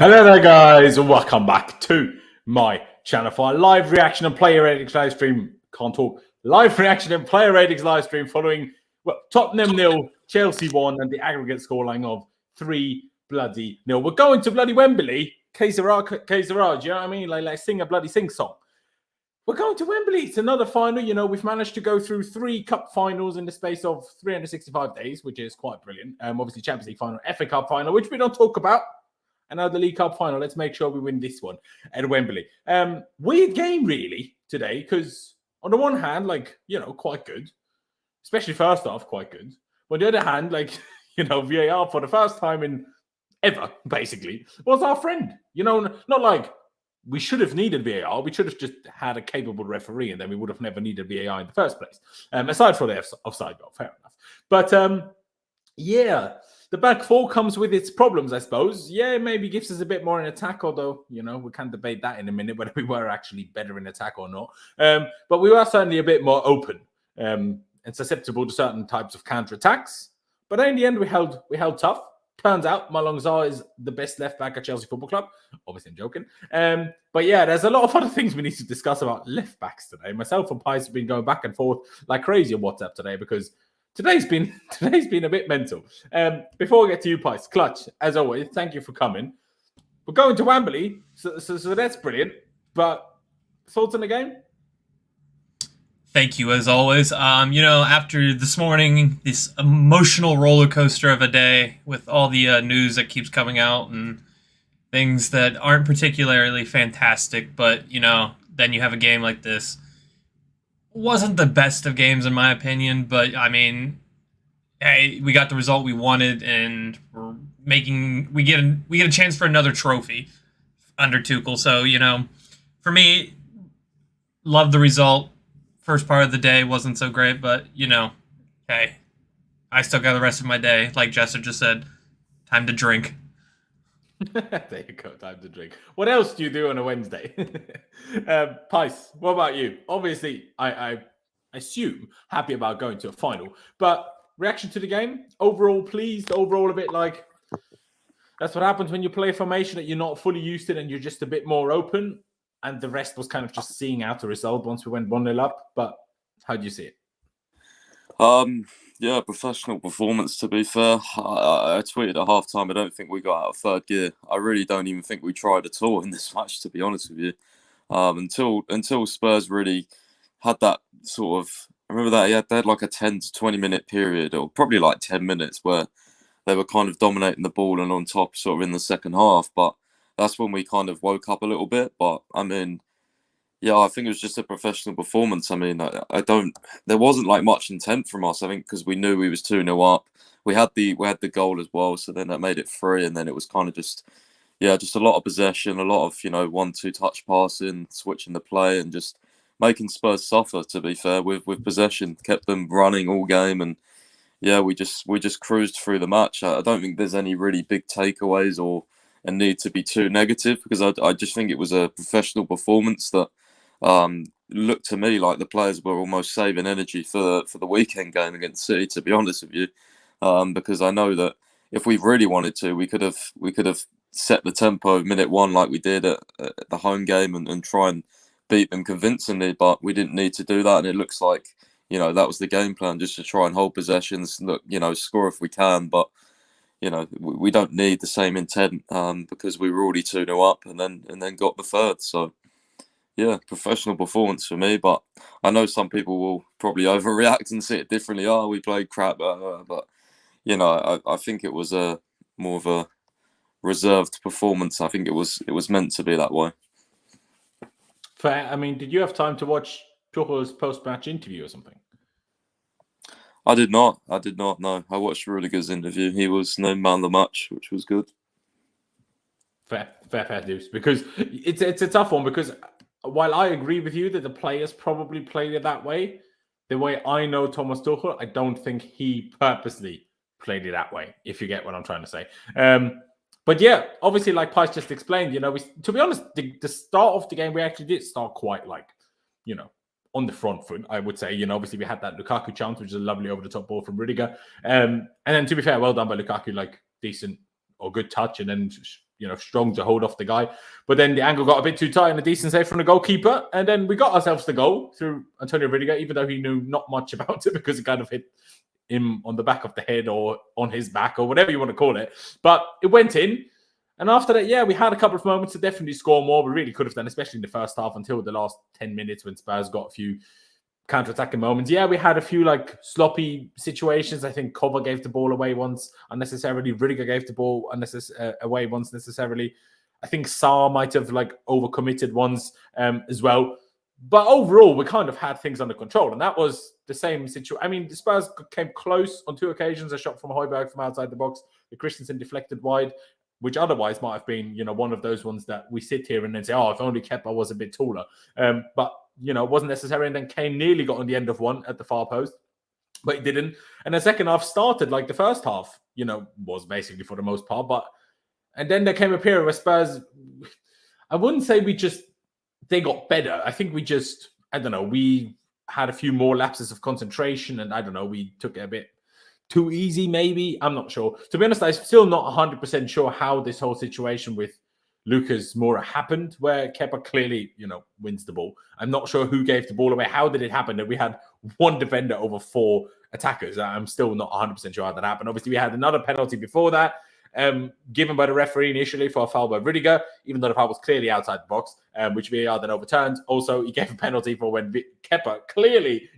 Hello there, guys, and welcome back to my channel for a live reaction and player ratings live stream. Can't talk. Live reaction and player ratings live stream following Tottenham 0, Chelsea 1, and the aggregate scoreline of 3-0. We're going to bloody Wembley. Chelseaa, do you know what I mean? Like sing a bloody sing song. We're going to Wembley. It's another final. You know, we've managed to go through 3 cup finals in the space of 365 days, which is quite brilliant. Obviously, Champions League final, FA Cup final, which we don't talk about. And now the League Cup final. Let's make sure we win this one at Wembley. Weird game, really, today, because on the one hand, quite good. Especially first half, quite good. But on the other hand, VAR for the first time in ever, basically, was our friend. Not like we should have needed VAR. We should have just had a capable referee, and then we would have never needed VAR in the first place. Aside from the offside goal, fair enough. But, yeah. The back four comes with its problems, I suppose. Yeah, it maybe gives us a bit more in attack, although, we can debate that in a minute, whether we were actually better in attack or not. But we were certainly a bit more open and susceptible to certain types of counter-attacks. But in the end, we held tough. Turns out Malongzar is the best left-back at Chelsea Football Club. Obviously, I'm joking. But yeah, there's a lot of other things we need to discuss about left-backs today. Myself and Pies have been going back and forth like crazy on WhatsApp today because Today's been a bit mental. Before we get to you, Pies, Clutch, as always, thank you for coming. We're going to Wembley, so that's brilliant. But thoughts on the game? Thank you, as always. After this morning, this emotional roller coaster of a day with all the news that keeps coming out and things that aren't particularly fantastic, but, then you have a game like this. Wasn't the best of games in my opinion, but I mean, hey, we got the result we wanted, and we get a chance for another trophy under Tuchel. So for me, love the result. First part of the day wasn't so great, but hey, I still got the rest of my day. Like Jester just said, time to drink. There you go, time to drink. What else do you do on a Wednesday? Pice, what about you? Obviously, I assume happy about going to a final, but reaction to the game? Overall pleased? Overall a bit like, that's what happens when you play a formation that you're not fully used to and you're just a bit more open, and the rest was kind of just seeing out the result once we went 1-0 up, but how do you see it? Yeah, professional performance, to be fair. I tweeted at halftime, I don't think we got out of third gear. I really don't even think we tried at all in this match, to be honest with you. Until Spurs really had that sort of... I remember that they had like a 10 to 20 minute period, or probably like 10 minutes, where they were kind of dominating the ball and on top sort of in the second half. But that's when we kind of woke up a little bit. But, I mean... Yeah, I think it was just a professional performance. I mean, there wasn't like much intent from us. I think because we knew we was 2-0 up. We had the goal as well, so then that made it 3, and then it was kind of just a lot of possession, a lot of 1-2 touch passing, switching the play, and just making Spurs suffer. To be fair, with possession, kept them running all game, and yeah, we just cruised through the match. I don't think there's any really big takeaways or a need to be too negative, because I just think it was a professional performance that. Looked to me like the players were almost saving energy for the weekend game against City, to be honest with you, because I know that if we really wanted to, we could have set the tempo of minute 1 like we did at the home game and try and beat them convincingly, but we didn't need to do that, and it looks like that was the game plan, just to try and hold possessions, look, score if we can, but we don't need the same intent because we were already 2-0 up and then got the third. So yeah, professional performance for me, but I know some people will probably overreact and see it differently. Oh, we played crap, but I think it was a more of a reserved performance. I think it was meant to be that way. Fair. I mean, did you have time to watch Tuchel's post-match interview or something? I did not. No, I watched Rudiger's interview. He was named man of the match, which was good. Fair dues, because it's a tough one, because while I agree with you that the players probably played it that way, the way I know Thomas Tuchel, I don't think he purposely played it that way, if you get what I'm trying to say. But yeah, obviously, like Pice just explained, to be honest, the start of the game, we actually did start quite on the front foot, I would say. Obviously we had that Lukaku chance, which is a lovely over-the-top ball from Rudiger. And then, to be fair, well done by Lukaku, decent or good touch, and then strong to hold off the guy. But then the angle got a bit too tight and a decent save from the goalkeeper. And then we got ourselves the goal through Antonio Rudiger, even though he knew not much about it because it kind of hit him on the back of the head or on his back or whatever you want to call it. But it went in. And after that, we had a couple of moments to definitely score more. We really could have done, especially in the first half until the last 10 minutes when Spurs got a few counter-attacking moments. We had a few sloppy situations. I think Kepa gave the ball away once unnecessarily. Rudiger gave the ball away once necessarily. I think SARR might have overcommitted once as well. But overall, we kind of had things under control. And that was the same situation. I mean, the Spurs came close on 2 occasions. A shot from Højbjerg from outside the box. The Christensen deflected wide, which otherwise might have been, one of those ones that we sit here and then say, if only Kepa was a bit taller. But, it wasn't necessary. And then Kane nearly got on the end of one at the far post, but he didn't. And the second half started like the first half, was basically for the most part. And then there came a period where Spurs, I wouldn't say they got better. I think we we had a few more lapses of concentration and we took it a bit too easy, maybe. I'm not sure. To be honest, I'm still not 100% sure how this whole situation with Lucas Moura happened, where Kepa clearly, wins the ball. I'm not sure who gave the ball away. How did it happen that we had one defender over 4 attackers? I'm still not 100% sure how that happened. Obviously, we had another penalty before that, given by the referee initially for a foul by Rudiger, even though the foul was clearly outside the box, which VAR then overturned. Also, he gave a penalty for when Kepa clearly,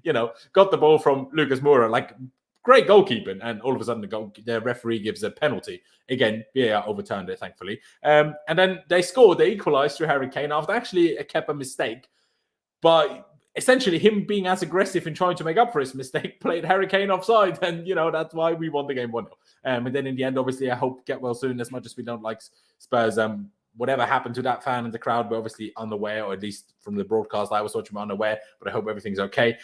got the ball from Lucas Moura, great goalkeeping, and all of a sudden the referee gives a penalty. Again, VAR overturned it, thankfully. And then they scored, they equalised through Harry Kane after actually a Kepa mistake. But essentially him being as aggressive in trying to make up for his mistake played Harry Kane offside. And, that's why we won the game 1-0. And then in the end, obviously, I hope get well soon, as much as we don't like Spurs. Whatever happened to that fan in the crowd, we're obviously unaware, or at least from the broadcast I was watching, unaware, but I hope everything's okay.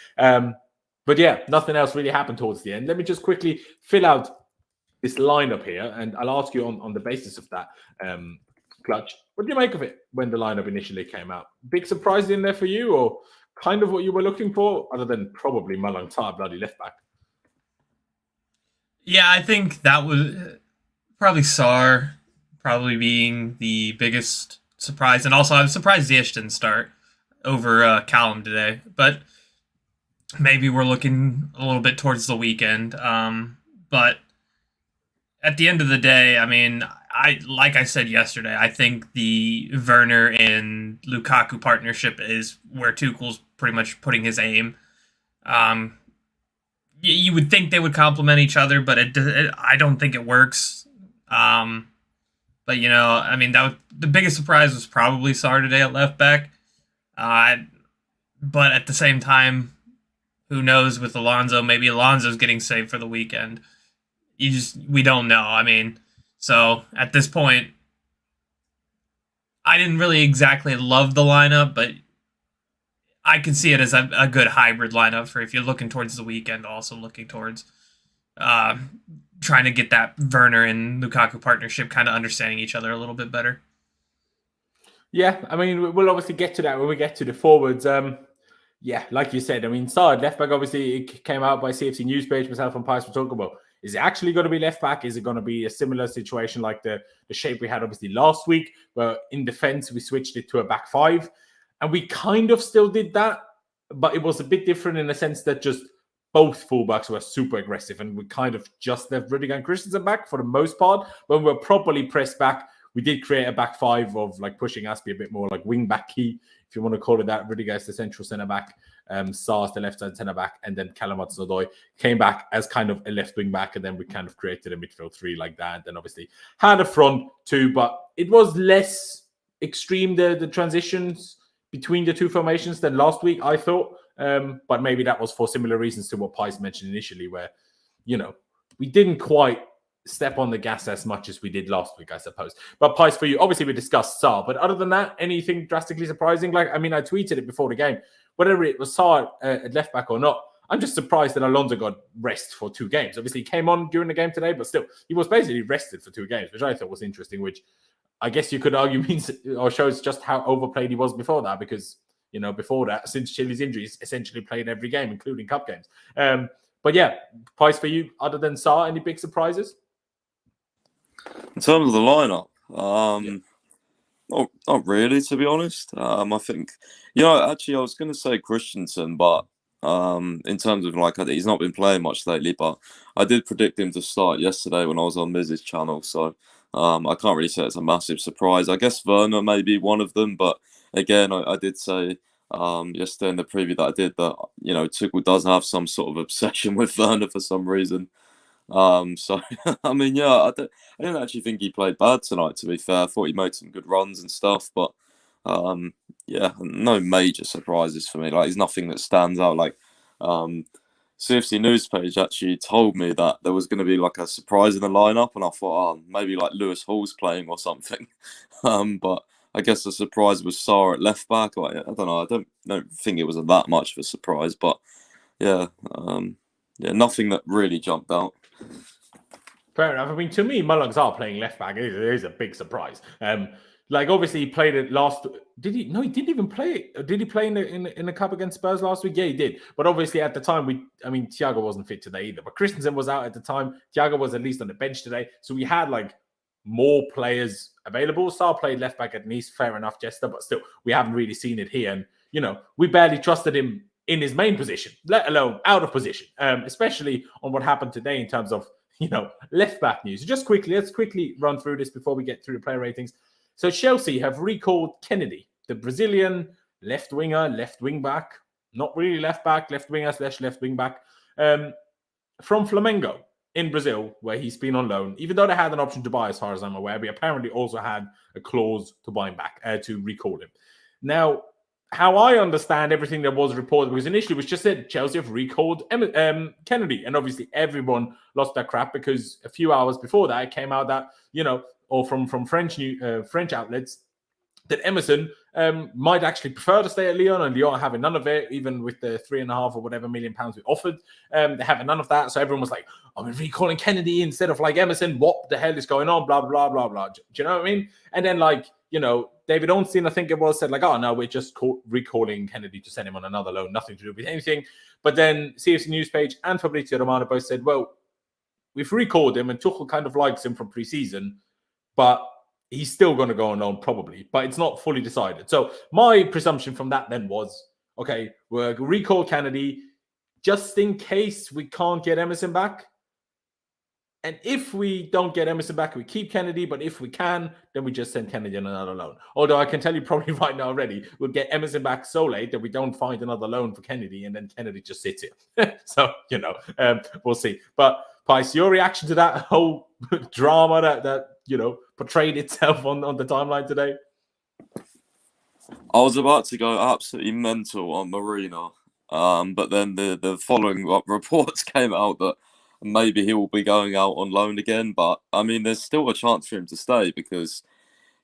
But nothing else really happened towards the end. Let me just quickly fill out this lineup here, and I'll ask you on the basis of that, Clutch. What do you make of it when the lineup initially came out? Big surprise in there for you, or kind of what you were looking for, other than probably Malang Sarr, bloody left back? Yeah, I think that was probably SARR being the biggest surprise. And also, I was surprised Ziyech didn't start over Callum today. But maybe we're looking a little bit towards the weekend. But at the end of the day, I mean, like I said yesterday, I think the Werner and Lukaku partnership is where Tuchel's pretty much putting his aim. You would think they would complement each other, but I don't think it works. But I mean, the biggest surprise was probably SARR today at left back. But at the same time, who knows with Alonso? Maybe Alonso's getting saved for the weekend. We don't know. I mean, so at this point, I didn't really exactly love the lineup, but I can see it as a good hybrid lineup for if you're looking towards the weekend, also looking towards trying to get that Werner and Lukaku partnership kind of understanding each other a little bit better. Yeah, I mean, we'll obviously get to that when we get to the forwards. Like you said, I mean, SARR left back, obviously, it came out by CFC News page, myself and Pice were talking about. Is it actually going to be left back? Is it going to be a similar situation like the shape we had, obviously, last week, where in defense we switched it to a back 5? And we kind of still did that, but it was a bit different in the sense that just both fullbacks were super aggressive, and we kind of just left Rudiger and Christensen back for the most part. When we were properly pressed back, we did create a back 5 of pushing Aspie a bit more like wing back key, if you want to call it that. Rudiger is the central centre back, SARR is the left side centre back, and then Callum Hudson-Odoi came back as kind of a left wing back, and then we kind of created a midfield 3 like that, and then obviously had a front 2, but it was less extreme, the transitions between the two formations than last week, I thought. But maybe that was for similar reasons to what Pice mentioned initially, where, we didn't quite step on the gas as much as we did last week, I suppose. But Pice, for you, obviously we discussed SARR, but other than that, anything drastically surprising? I tweeted it before the game. Whether it was SARR at left back or not, I'm just surprised that Alonso got rest for 2 games. Obviously, he came on during the game today, but still, he was basically rested for 2 games, which I thought was interesting, which I guess you could argue means or shows just how overplayed he was before that, because, before that, since Chile's injuries, essentially played every game, including cup games. But yeah, Pice, for you, other than SARR, any big surprises? In terms of the lineup, Not really, to be honest. I think, actually, I was going to say Christensen, but in terms of he's not been playing much lately. But I did predict him to start yesterday when I was on Miz's channel, so I can't really say it's a massive surprise. I guess Werner may be one of them, but again, I did say yesterday in the preview that I did that Tuchel does have some sort of obsession with Werner for some reason. So I mean, I didn't actually think he played bad tonight. To be fair, I thought he made some good runs and stuff, but no major surprises for me. Like, there's nothing that stands out. Like, CFC News page actually told me that there was going to be like a surprise in the lineup, and I thought, maybe like Lewis Hall's playing or something. But I guess the surprise was SARR at left back. Like, I don't know. I don't think it was that much of a surprise, but nothing that really jumped out. Fair enough. I mean, to me, Mullings are playing left back. It is a big surprise. Obviously, he played it last. Did he? No, he didn't even play it. Did he play in the cup against Spurs last week? Yeah, he did. But obviously, at the time, Thiago wasn't fit today either. But Christensen was out at the time. Thiago was at least on the bench today. So we had more players available. SARR played left back at Nice. Fair enough, Jester. But still, we haven't really seen it here. And we barely trusted him in his main position, let alone out of position. Especially on what happened today in terms of left back news. Let's quickly run through this before we get through the player ratings. So Chelsea have recalled Kennedy, the Brazilian left winger, left wing back, not really left back, left winger / left wing back, from Flamengo in Brazil, where he's been on loan. Even though they had an option to buy, as far as I'm aware, we apparently also had a clause to buy him back, to recall him. Now, how I understand everything that was reported, because initially it was just said Chelsea have recalled Kennedy, and obviously everyone lost their crap because a few hours before that it came out that or from French outlets, that Emerson might actually prefer to stay at Lyon, and Lyon having none of it, even with the £3.5 or whatever million we offered. They having none of that, so everyone was like, "I'm recalling Kennedy instead of Emerson. What the hell is going on?" Blah blah blah blah. Do you know what I mean? And then David Ornstein, I think it was, said "Oh no, we're just recalling Kennedy to send him on another loan, nothing to do with anything." But then CFC News page and Fabrizio Romano both said, "Well, we've recalled him, and Tuchel kind of likes him from pre-season, but he's still going to go on loan probably, but it's not fully decided." So my presumption from that then was, okay, we'll recall Kennedy just in case we can't get Emerson back. And if we don't get Emerson back, we keep Kennedy. But if we can, then we just send Kennedy on another loan. Although I can tell you probably right now already, we'll get Emerson back so late that we don't find another loan for Kennedy, and then Kennedy just sits here. So, we'll see. But Pice, your reaction to that whole drama that portrayed itself on the timeline today? I was about to go absolutely mental on Marino, but then the following reports came out that maybe he will be going out on loan again. But I mean, there's still a chance for him to stay because,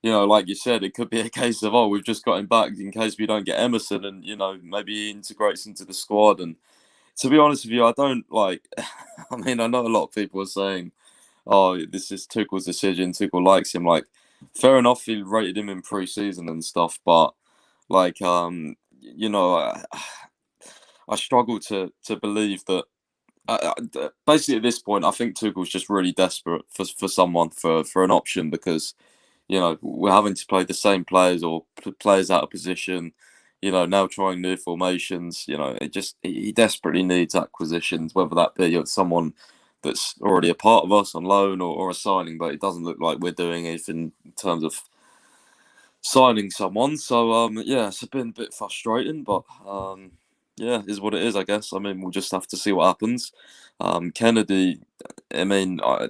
like you said, it could be a case of, we've just got him back in case we don't get Emerson, and maybe he integrates into the squad. And to be honest with you, I don't I mean, I know a lot of people are saying, "Oh, this is Tuchel's decision. Tuchel likes him." Fair enough, he rated him in pre-season and stuff, but I struggle to believe that. Basically, at this point, I think Tuchel's just really desperate for someone for an option because, we're having to play the same players or players out of position. Now trying new formations. He desperately needs acquisitions, whether that be someone that's already a part of us on loan or a signing, but it doesn't look like we're doing anything in terms of signing someone. So it's been a bit frustrating, but is what it is, I guess. I mean, we'll just have to see what happens. Kennedy, I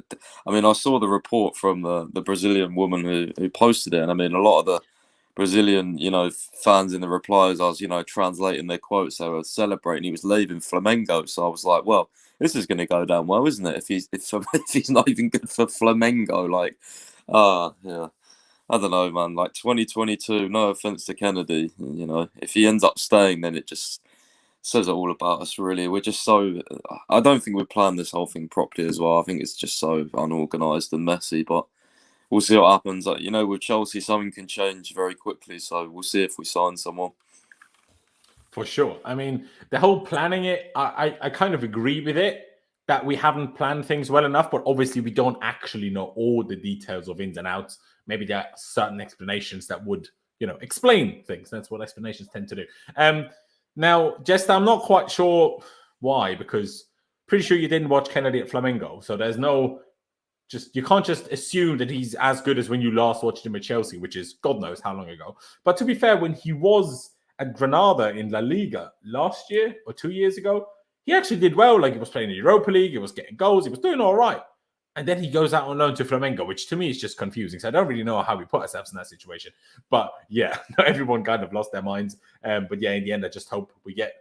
saw the report from the Brazilian woman who posted it, and I mean, a lot of the Brazilian, fans in the replies, I was, translating their quotes, they were celebrating he was leaving Flamengo. So I was like, well, this is going to go down well, isn't it? If he's not even good for Flamengo, yeah. I don't know, man. 2022, no offense to Kennedy, if he ends up staying, then it just says it all about us, really. We're just so... I don't think we've planned this whole thing properly as well. I think it's just so unorganised and messy, but we'll see what happens. With Chelsea, something can change very quickly, so we'll see if we sign someone. For sure. I mean, the whole planning it, I kind of agree with it, that we haven't planned things well enough, but obviously we don't actually know all the details of ins and outs. Maybe there are certain explanations that would, explain things. That's what explanations tend to do. Now, Jester, I'm not quite sure why, because pretty sure you didn't watch Kennedy at Flamengo. So there's you can't just assume that he's as good as when you last watched him at Chelsea, which is God knows how long ago. But to be fair, when he was at Granada in La Liga last year or 2 years ago, he actually did well. Like, he was playing in the Europa League, he was getting goals, he was doing all right. And then he goes out on loan to Flamengo, which to me is just confusing. So I don't really know how we put ourselves in that situation. But yeah, everyone kind of lost their minds. But yeah, in the end, I just hope we get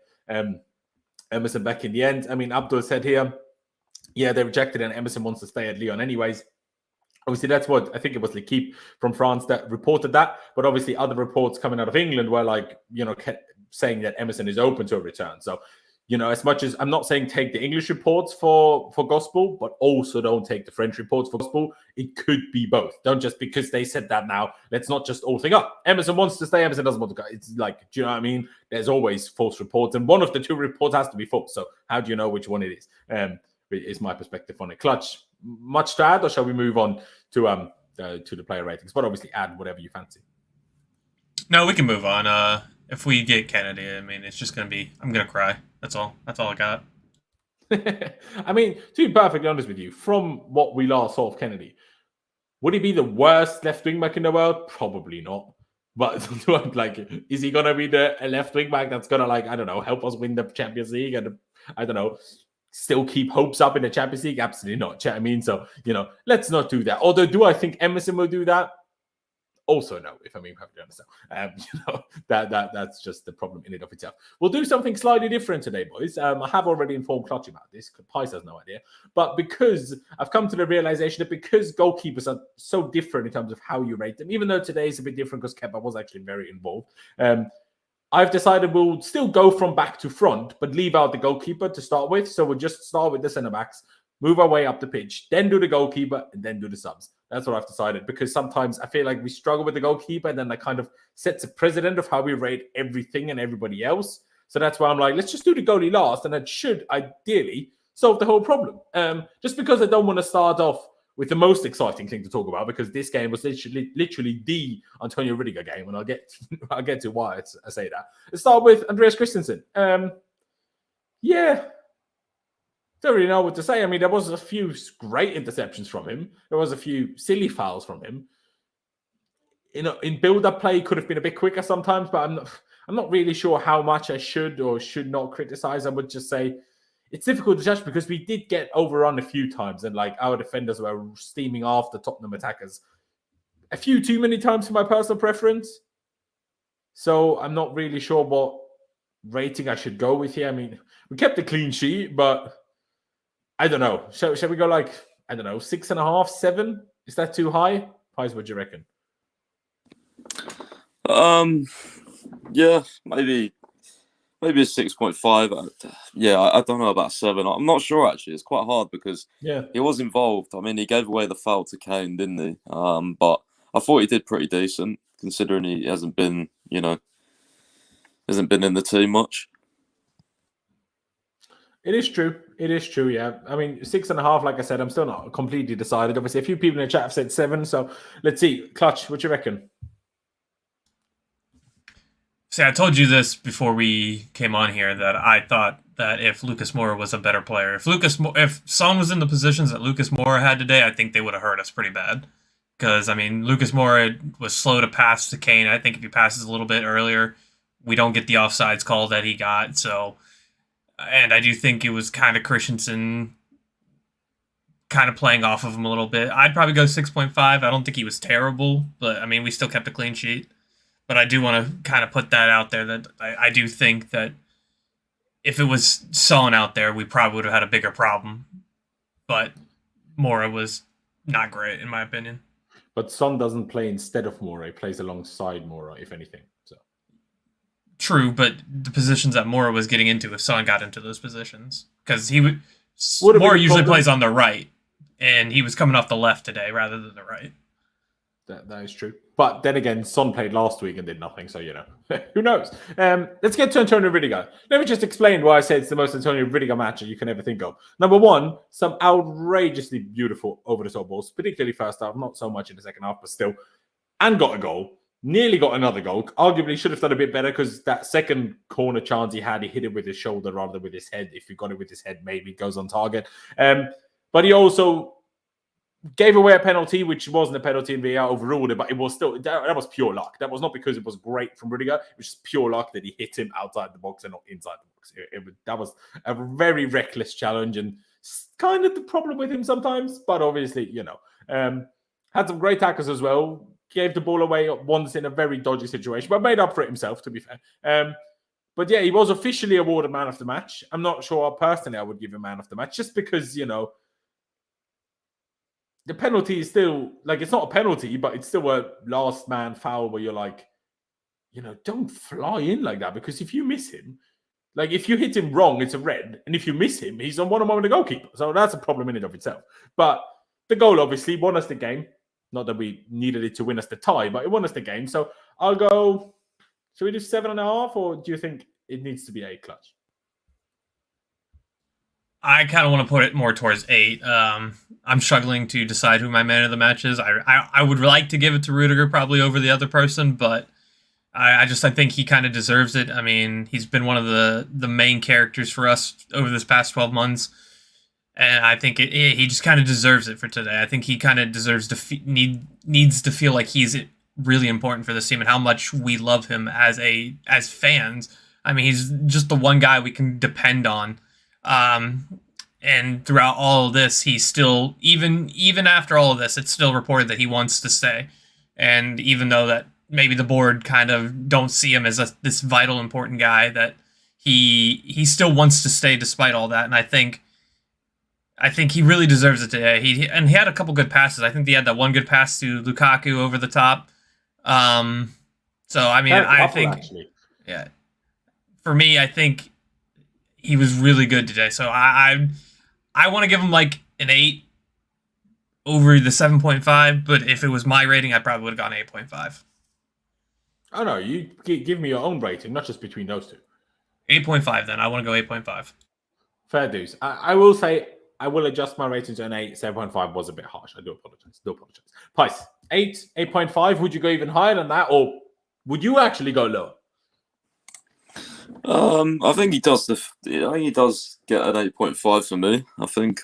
Emerson back in the end. I mean, Abdul said here, yeah, they rejected and Emerson wants to stay at Lyon anyways. Obviously, that's what I think it was L'Equipe from France that reported that. But obviously, other reports coming out of England were saying that Emerson is open to a return. So, as much as I'm not saying take the English reports for gospel, but also don't take the French reports for gospel. It could be both. Don't just because they said that now, let's not just all think, Emerson wants to stay, Emerson doesn't want to go. It's like, do you know what I mean? There's always false reports, and one of the two reports has to be false. So how do you know which one it is? Is my perspective on it. Clutch, much to add, or shall we move on to the player ratings? But obviously add whatever you fancy. No, we can move on. If we get Kennedy, I mean, it's just going to be, I'm going to cry. That's all I got. I mean, to be perfectly honest with you, from what we last saw of Kennedy, would he be the worst left wing back in the world? Probably not. But is he going to be the left wing back that's going to, help us win the Champions League and, still keep hopes up in the Champions League? Absolutely not. I mean, so, let's not do that. Although, do I think Emerson will do that? Also, no, if I mean, have to understand. That's just the problem in and of itself. We'll do something slightly different today, boys. I have already informed Clutch about this. Pice has no idea. But because I've come to the realization that because goalkeepers are so different in terms of how you rate them, even though today is a bit different because Kepa was actually very involved, I've decided we'll still go from back to front, but leave out the goalkeeper to start with. So we'll just start with the centre-backs, move our way up the pitch, then do the goalkeeper, and then do the subs. That's what I've decided, because sometimes I feel like we struggle with the goalkeeper, and then that kind of sets a precedent of how we rate everything and everybody else. So that's why I'm like, let's just do the goalie last, and that should ideally solve the whole problem. Just because I don't want to start off with the most exciting thing to talk about, because this game was literally the Antonio Rudiger game, and I'll get to why I say that. Let's start with Andreas Christensen. Yeah. Don't really know what to say. I mean, there was a few great interceptions from him. There was a few silly fouls from him. In build-up play, could have been a bit quicker sometimes, but I'm not really sure how much I should or should not criticize. I would just say it's difficult to judge because we did get overrun a few times, and our defenders were steaming after Tottenham attackers a few too many times for my personal preference. So I'm not really sure what rating I should go with here. I mean, we kept a clean sheet, but I don't know. Shall we go 6.5, 7? Is that too high? Pies, what do you reckon? Yeah, maybe a 6.5. Yeah, I don't know about 7. I'm not sure actually. It's quite hard because he was involved. I mean, he gave away the foul to Kane, didn't he? But I thought he did pretty decent considering he hasn't been in the team much. It is true, yeah. I mean, 6.5, like I said, I'm still not completely decided. Obviously, a few people in the chat have said 7, so let's see. Clutch, what do you reckon? See, I told you this before we came on here, that I thought that if Lucas Moura was a better player, if Son was in the positions that Lucas Moura had today, I think they would have hurt us pretty bad. Because, I mean, Lucas Moura was slow to pass to Kane. I think if he passes a little bit earlier, we don't get the offsides call that he got, so... And I do think it was kind of Christensen kind of playing off of him a little bit. I'd probably go 6.5. I don't think he was terrible, but I mean, we still kept a clean sheet. But I do want to kind of put that out there that I do think that if it was Son out there, we probably would have had a bigger problem. But Moura was not great, in my opinion. But Son doesn't play instead of Moura. He plays alongside Moura, if anything. So. True, but the positions that Moura was getting into, if Son got into those positions, because Moura usually plays on the right, and he was coming off the left today rather than the right. That is true. But then again, Son played last week and did nothing, so, who knows? Let's get to Antonio Rudiger. Let me just explain why I say it's the most Antonio Rudiger match that you can ever think of. Number one, some outrageously beautiful over-the-top balls, particularly first half, not so much in the second half, but still. And got a goal. Nearly got another goal. Arguably should have done a bit better because that second corner chance he had, he hit it with his shoulder rather than with his head. If he got it with his head, maybe it goes on target. But he also gave away a penalty, which wasn't a penalty, and VAR overruled it, but it was still, that was pure luck. That was not because it was great from Rudiger. It was just pure luck that he hit him outside the box and not inside the box. That was a very reckless challenge and kind of the problem with him sometimes, but obviously, had some great tackles as well. Gave the ball away once in a very dodgy situation, but made up for it himself, to be fair. But yeah, he was officially awarded man of the match. I'm not sure personally I would give him man of the match, just because, the penalty is still, it's not a penalty, but it's still a last man foul where you're like, don't fly in like that, because if you miss him, if you hit him wrong, it's a red. And if you miss him, he's on one-on-one with the goalkeeper. So that's a problem in and of itself. But the goal obviously won us the game. Not that we needed it to win us the tie, but it won us the game. So I'll go, should we do 7.5, or do you think it needs to be 8 clutch? I kind of want to put it more towards 8. I'm struggling to decide who my man of the match is. I would like to give it to Rudiger probably over the other person, but I think he kind of deserves it. I mean, he's been one of the main characters for us over this past 12 months. And I think he just kind of deserves it for today. I think he kind of deserves to needs to feel like he's really important for this team and how much we love him as fans. I mean, he's just the one guy we can depend on. And throughout all of this, he's still, even after all of this, it's still reported that he wants to stay. And even though that maybe the board kind of don't see him as this vital, important guy, that he still wants to stay despite all that. And I think he really deserves it today. He had a couple good passes. I think he had that one good pass to Lukaku over the top. So I mean, I think, actually. Yeah, for me, I think he was really good today. So I want to give him like an 8 over the 7.5. But if it was my rating, I probably would have gone 8.5. Oh no, you give me your own rating, not just between those two. 8.5 then. I want to go 8.5. Fair dues. I will say, I will adjust my rating to an 8. 7.5 was a bit harsh. I do apologize. Price, 8, 8.5. Would you go even higher than that, or would you actually go lower? I think he does. He does get an 8.5 for me. I think.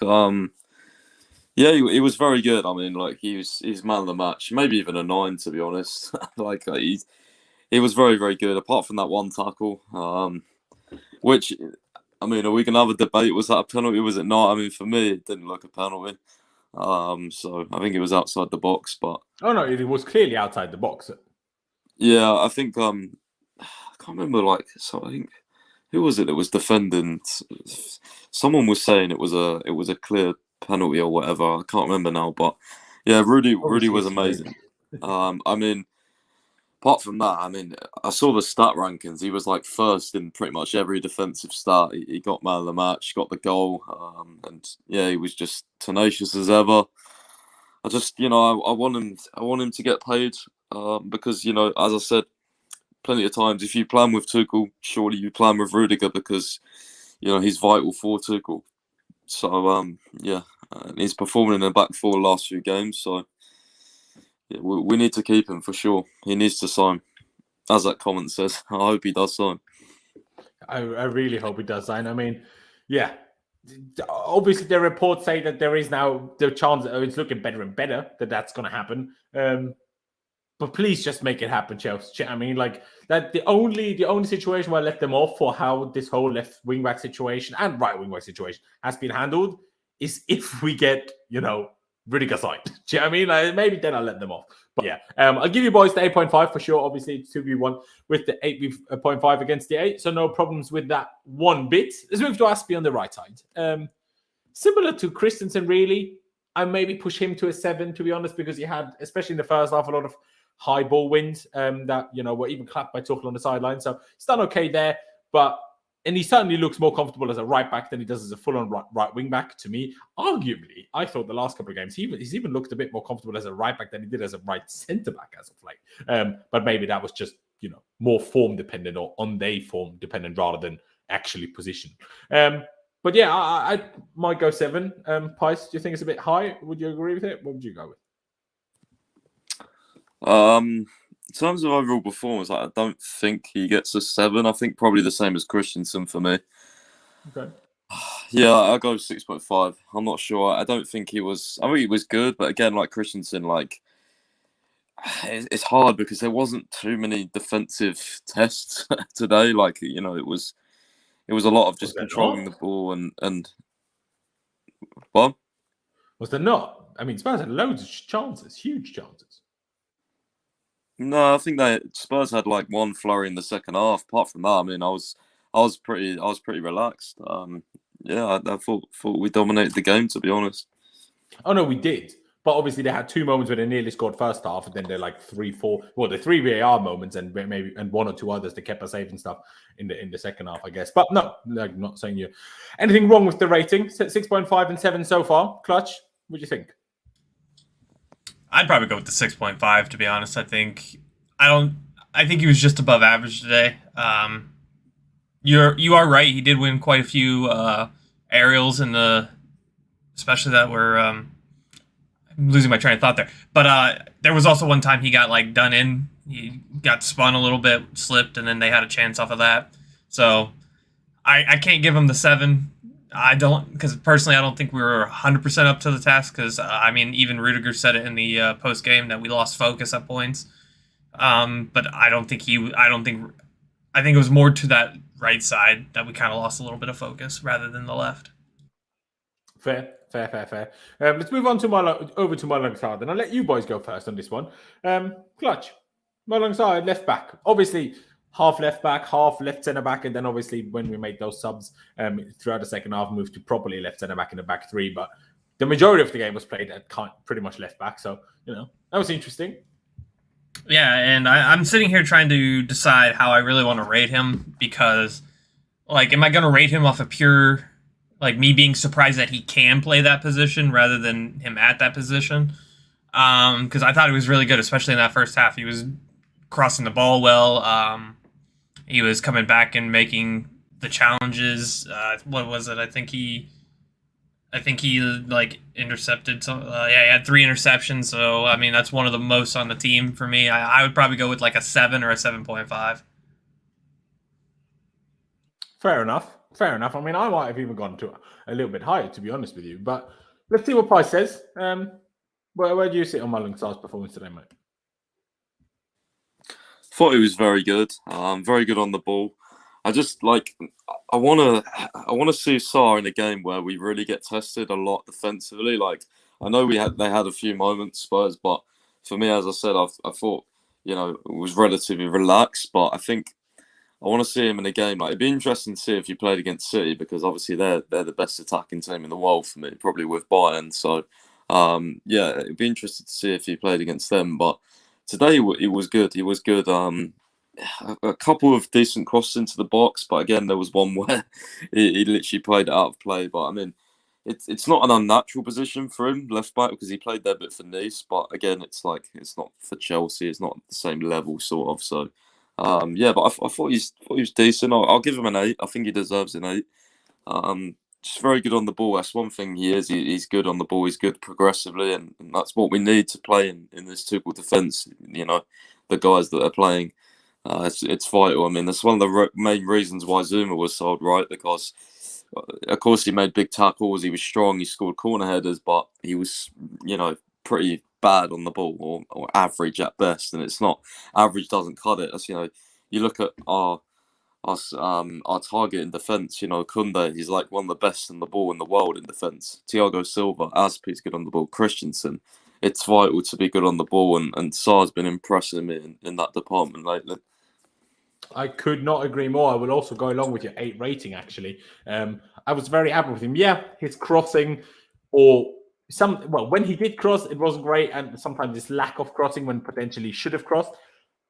He was very good. I mean, he's man of the match. Maybe even a 9, to be honest. He was very, very good. Apart from that one tackle, which. I mean, are we going to have a debate? Was that a penalty? Was it not? I mean, for me, it didn't look a penalty. So I think it was outside the box. But oh no, it was clearly outside the box. Yeah, I think I can't remember. So I think who was it that was defending? Someone was saying it was a clear penalty or whatever. I can't remember now. But yeah, Rudy was amazing. I mean. Apart from that, I mean, I saw the stat rankings. He was first in pretty much every defensive stat. He got man of the match, got the goal, and yeah, he was just tenacious as ever. I just, I want him to get paid because, as I said plenty of times, if you plan with Tuchel, surely you plan with Rudiger because, he's vital for Tuchel. So he's performing in the back four the last few games. So. Yeah, we need to keep him for sure. He needs to sign, as that comment says. I hope he does sign. I really hope he does sign. I mean, yeah, obviously the reports say that there is now the chance. It's looking better and better that's going to happen. But please just make it happen, Chelsea. I mean, that the only situation where I let them off for how this whole left wing back situation and right wing back situation has been handled is if we get Rudiger signed. Do you know what I mean? Maybe then I'll let them off. But yeah, I'll give you boys the 8.5 for sure. Obviously, it's 2v1 with the 8.5 against the 8. So no problems with that one bit. Let's move to Aspie on the right side. Similar to Christensen, really. I maybe push him to a 7, to be honest, because he had, especially in the first half, a lot of high ball wins that, were even clapped by Tuchel on the sideline. So it's done okay there. But And he certainly looks more comfortable as a right back than he does as a full-on right wing back. To me, arguably, I thought the last couple of games he's even looked a bit more comfortable as a right back than he did as a right centre back as of late. But maybe that was just more form dependent or on day form dependent rather than actually position. But yeah, I might go 7. Pice, do you think it's a bit high? Would you agree with it? What would you go with? In terms of overall performance, I don't think he gets a 7. I think probably the same as Christensen for me. Okay. Yeah, I'll go 6.5. I'm not sure. I don't think he was. I think he was good, but again, like Christensen, it's hard because there wasn't too many defensive tests today. It was a lot of just controlling the ball and what? Was there not? I mean, Spurs had loads of chances, huge chances. No, I think Spurs had one flurry in the second half. Apart from that, I mean, I was pretty relaxed. Yeah, I thought we dominated the game, to be honest. Oh no, we did. But obviously, they had 2 moments where they nearly scored first half, and then they're 3, 4. Well, the 3 VAR moments, and maybe 1 or 2 others that kept us safe and stuff in the second half, I guess. But no, I'm not saying you anything wrong with the rating. 6.5 and 7 so far. Clutch, what do you think? I'd probably go with the 6.5, to be honest. I think he was just above average today. You are right. He did win quite a few aerials especially that were. I'm losing my train of thought there. But there was also one time he got done in. He got spun a little bit, slipped, and then they had a chance off of that. So I can't give him the 7. I don't, because personally I don't think we were 100% up to the task. Because even Rudiger said it in the post game that we lost focus at points. But I think it was more to that right side that we kind of lost a little bit of focus rather than the left. Fair. Let's move on over to my alongside, and I'll let you boys go first on this one. Clutch, my alongside left back. Obviously, half left back, half left centre back, and then obviously when we made those subs throughout the second half, moved to properly left centre back in the back 3. But the majority of the game was played at pretty much left back, so that was interesting. Yeah, and I'm sitting here trying to decide how I really want to rate him because, am I going to rate him off of pure, me being surprised that he can play that position rather than him at that position? Because I thought he was really good, especially in that first half. He was crossing the ball well. He was coming back and making the challenges. What was it? I think he intercepted. So he had 3 interceptions. So I mean, that's one of the most on the team for me. I would probably go with a 7 or a 7.5. Fair enough. I mean, I might have even gone to a little bit higher, to be honest with you. But let's see what Pice says. Where do you sit on my alongside performance today, mate? Thought he was very good. Very good on the ball. I just I want to see SARR in a game where we really get tested a lot defensively. I know they had a few moments, Spurs, but for me, as I said, I thought it was relatively relaxed. But I think I want to see him in a game. It'd be interesting to see if he played against City because obviously they're the best attacking team in the world for me, probably with Bayern. So yeah, it'd be interesting to see if he played against them. But today he was good. He was good. A couple of decent crosses into the box, but again, there was one where he literally played it out of play. But I mean, it's not an unnatural position for him, left back, because he played there a bit for Nice. But again, it's not for Chelsea. It's not the same level, sort of. So yeah, but I thought he was decent. I'll give him an 8. I think he deserves an 8. Just very good on the ball. That's one thing he is. He's good on the ball. He's good progressively, and that's what we need to play in this Tuchel defence. The guys that are playing. It's vital. I mean, that's one of the main reasons why Zuma was sold, right? Because, of course, he made big tackles. He was strong. He scored corner headers, but he was, pretty bad on the ball or average at best. And it's not average doesn't cut it. As you look at our target in defence. Kunde, he's one of the best on the ball in the world in defence. Thiago Silva, Azpi's good on the ball. Christensen. It's vital to be good on the ball, and SARR's been impressing me in that department lately. I could not agree more. I will also go along with your 8 rating, actually. I was very happy with him. Yeah, his crossing when he did cross, it wasn't great. And sometimes this lack of crossing when potentially should have crossed,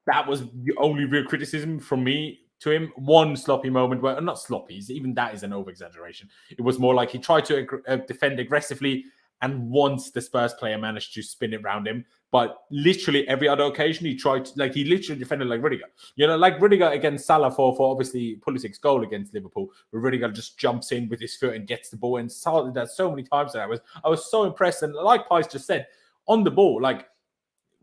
that was the only real criticism from me to him. One sloppy moment where, not sloppy, even that is an over-exaggeration. It was more like he tried to defend aggressively, and once the Spurs player managed to spin it around him. But literally every other occasion, he tried to, he literally defended like Rudiger. Like Rudiger against Salah for obviously Pulisic's goal against Liverpool, where Rudiger just jumps in with his foot and gets the ball. And Salah did that so many times. I was so impressed. And like Pies just said, on the ball,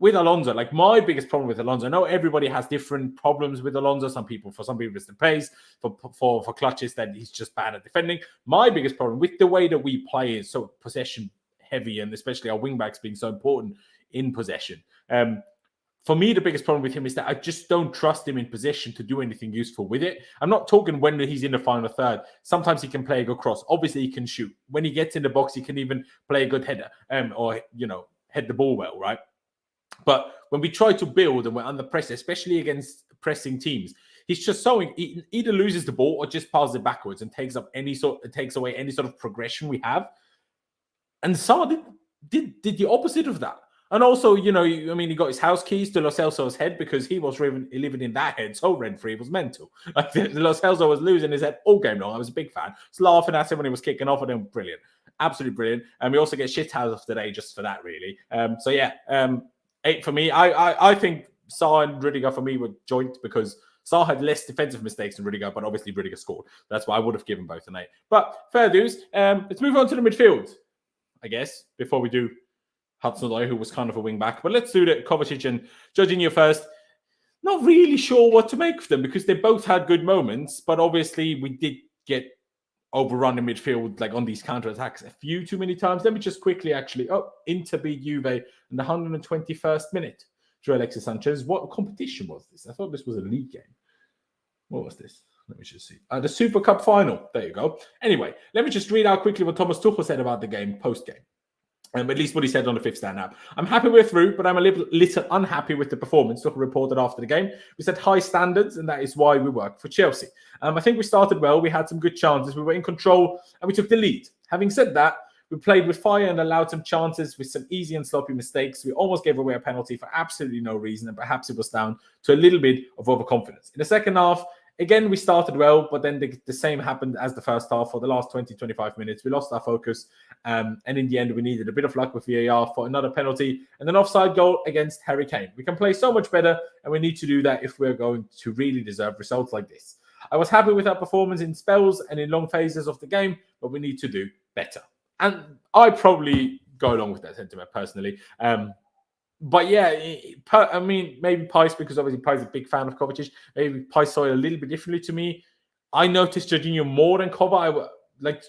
with Alonso, my biggest problem with Alonso, I know everybody has different problems with Alonso. For some people it's the pace, for clutches that he's just bad at defending. My biggest problem with the way that we play is so possession heavy, and especially our wing backs being so important in possession. For me, the biggest problem with him is that I just don't trust him in possession to do anything useful with it. I'm not talking when he's in the final third. Sometimes he can play a good cross. Obviously, he can shoot. When he gets in the box, he can even play a good header, or head the ball well, right? But when we try to build and we're under pressure, especially against pressing teams, he's just he either loses the ball or just passes it backwards and takes away any sort of progression we have. And Salah did the opposite of that. And also, he got his house keys to Lo Celso's head because he was living in that head so rent-free. It was mental. Lo Celso was losing his head all game long. I was a big fan. I was laughing at him when he was kicking off at him. Brilliant. Absolutely brilliant. And we also get shit out of today just for that, really. 8 for me. I think Salah and Rudiger for me were joint because Salah had less defensive mistakes than Rudiger, but obviously Rudiger scored. That's why I would have given both an 8. But fair dues. Let's move on to the midfield, I guess, before we do Hudson-Odoi, who was kind of a wing back. But let's do the Kovacic and Jorginho first. Not really sure what to make of them because they both had good moments, but obviously we did get overrun in midfield, on these counter-attacks a few too many times. Let me just quickly Inter beat Juve in the 121st minute through Alexis Sanchez. What competition was this? I thought this was a league game. What was this? Let me just see. The Super Cup final. There you go. Anyway, let me just read out quickly what Thomas Tuchel said about the game post-game. At least what he said on the fifth stand app. I'm happy we're through, but I'm a little unhappy with the performance. Tuchel reported after the game. We set high standards, and that is why we work for Chelsea. I think we started well. We had some good chances. We were in control, and we took the lead. Having said that, we played with fire and allowed some chances with some easy and sloppy mistakes. We almost gave away a penalty for absolutely no reason, and perhaps it was down to a little bit of overconfidence. In the second half, again, we started well, but then the same happened as the first half. For the last 20, 25 minutes, we lost our focus. And in the end, we needed a bit of luck with VAR for another penalty and an offside goal against Harry Kane. We can play so much better, and we need to do that if we're going to really deserve results like this. I was happy with our performance in spells and in long phases of the game, but we need to do better. And I probably go along with that sentiment personally. But yeah, maybe Pice, because obviously Pice is a big fan of Kovacic. Maybe Pice saw it a little bit differently to me. I noticed Jorginho more than Kova.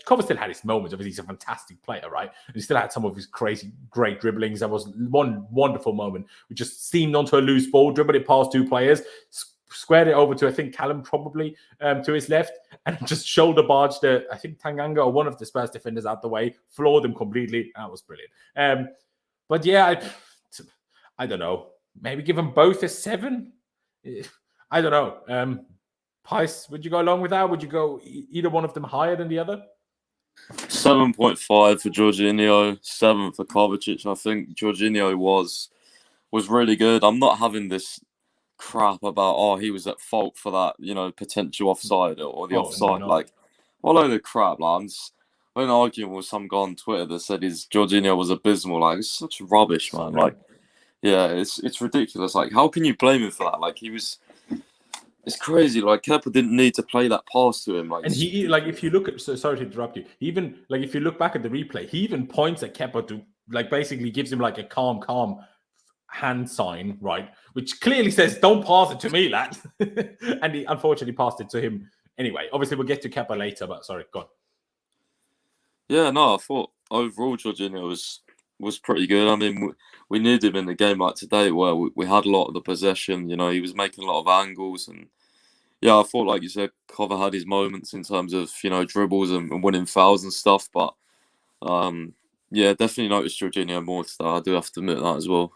Kova still had his moments. Obviously, he's a fantastic player, right? And he still had some of his crazy, great dribblings. There was one wonderful moment. We just seemed onto a loose ball, dribbled it past two players, squared it over to, I think, Callum probably, to his left, and just shoulder barged, I think, Tanganga or one of the Spurs defenders out the way, floored him completely. That was brilliant. But yeah, I don't know. Maybe give them both a 7? I don't know. Pice, would you go along with that? Would you go either one of them higher than the other? 7.5 for Jorginho, 7 for Kovacic. I think Jorginho was really good. I'm not having this crap about, he was at fault for that, potential offside or the offside. All over the crap. I'm arguing with some guy on Twitter that said his Jorginho was abysmal. It's such rubbish, man. Yeah, it's ridiculous. How can you blame him for that? It's crazy. Kepa didn't need to play that pass to him. And he, if you look at, sorry to interrupt you, even, if you look back at the replay, he even points at Kepa to, basically gives him, a calm hand sign, right? Which clearly says, don't pass it to me, lad. And he unfortunately passed it to him anyway. Obviously, we'll get to Kepa later, but sorry, go on. Yeah, no, I thought overall Jorginho was pretty good. I mean, we needed him in a game like today where we had a lot of the possession. He was making a lot of angles. And yeah, I thought, like you said, Kova had his moments in terms of, dribbles and winning fouls and stuff. But yeah, definitely noticed Jorginho more today. I do have to admit that as well.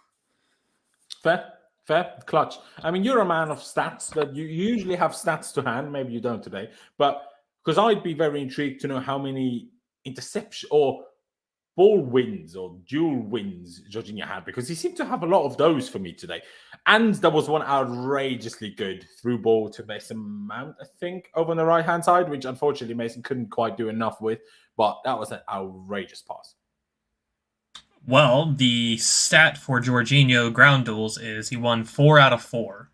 Fair, clutch. I mean, you're a man of stats, that you usually have stats to hand. Maybe you don't today. But because I'd be very intrigued to know how many interceptions or ball wins or dual wins Jorginho had, because he seemed to have a lot of those for me today. And there was one outrageously good through ball to Mason Mount, I think, over on the right-hand side, which unfortunately Mason couldn't quite do enough with. But that was an outrageous pass. Well, the stat for Jorginho ground duels is he won 4 out of 4.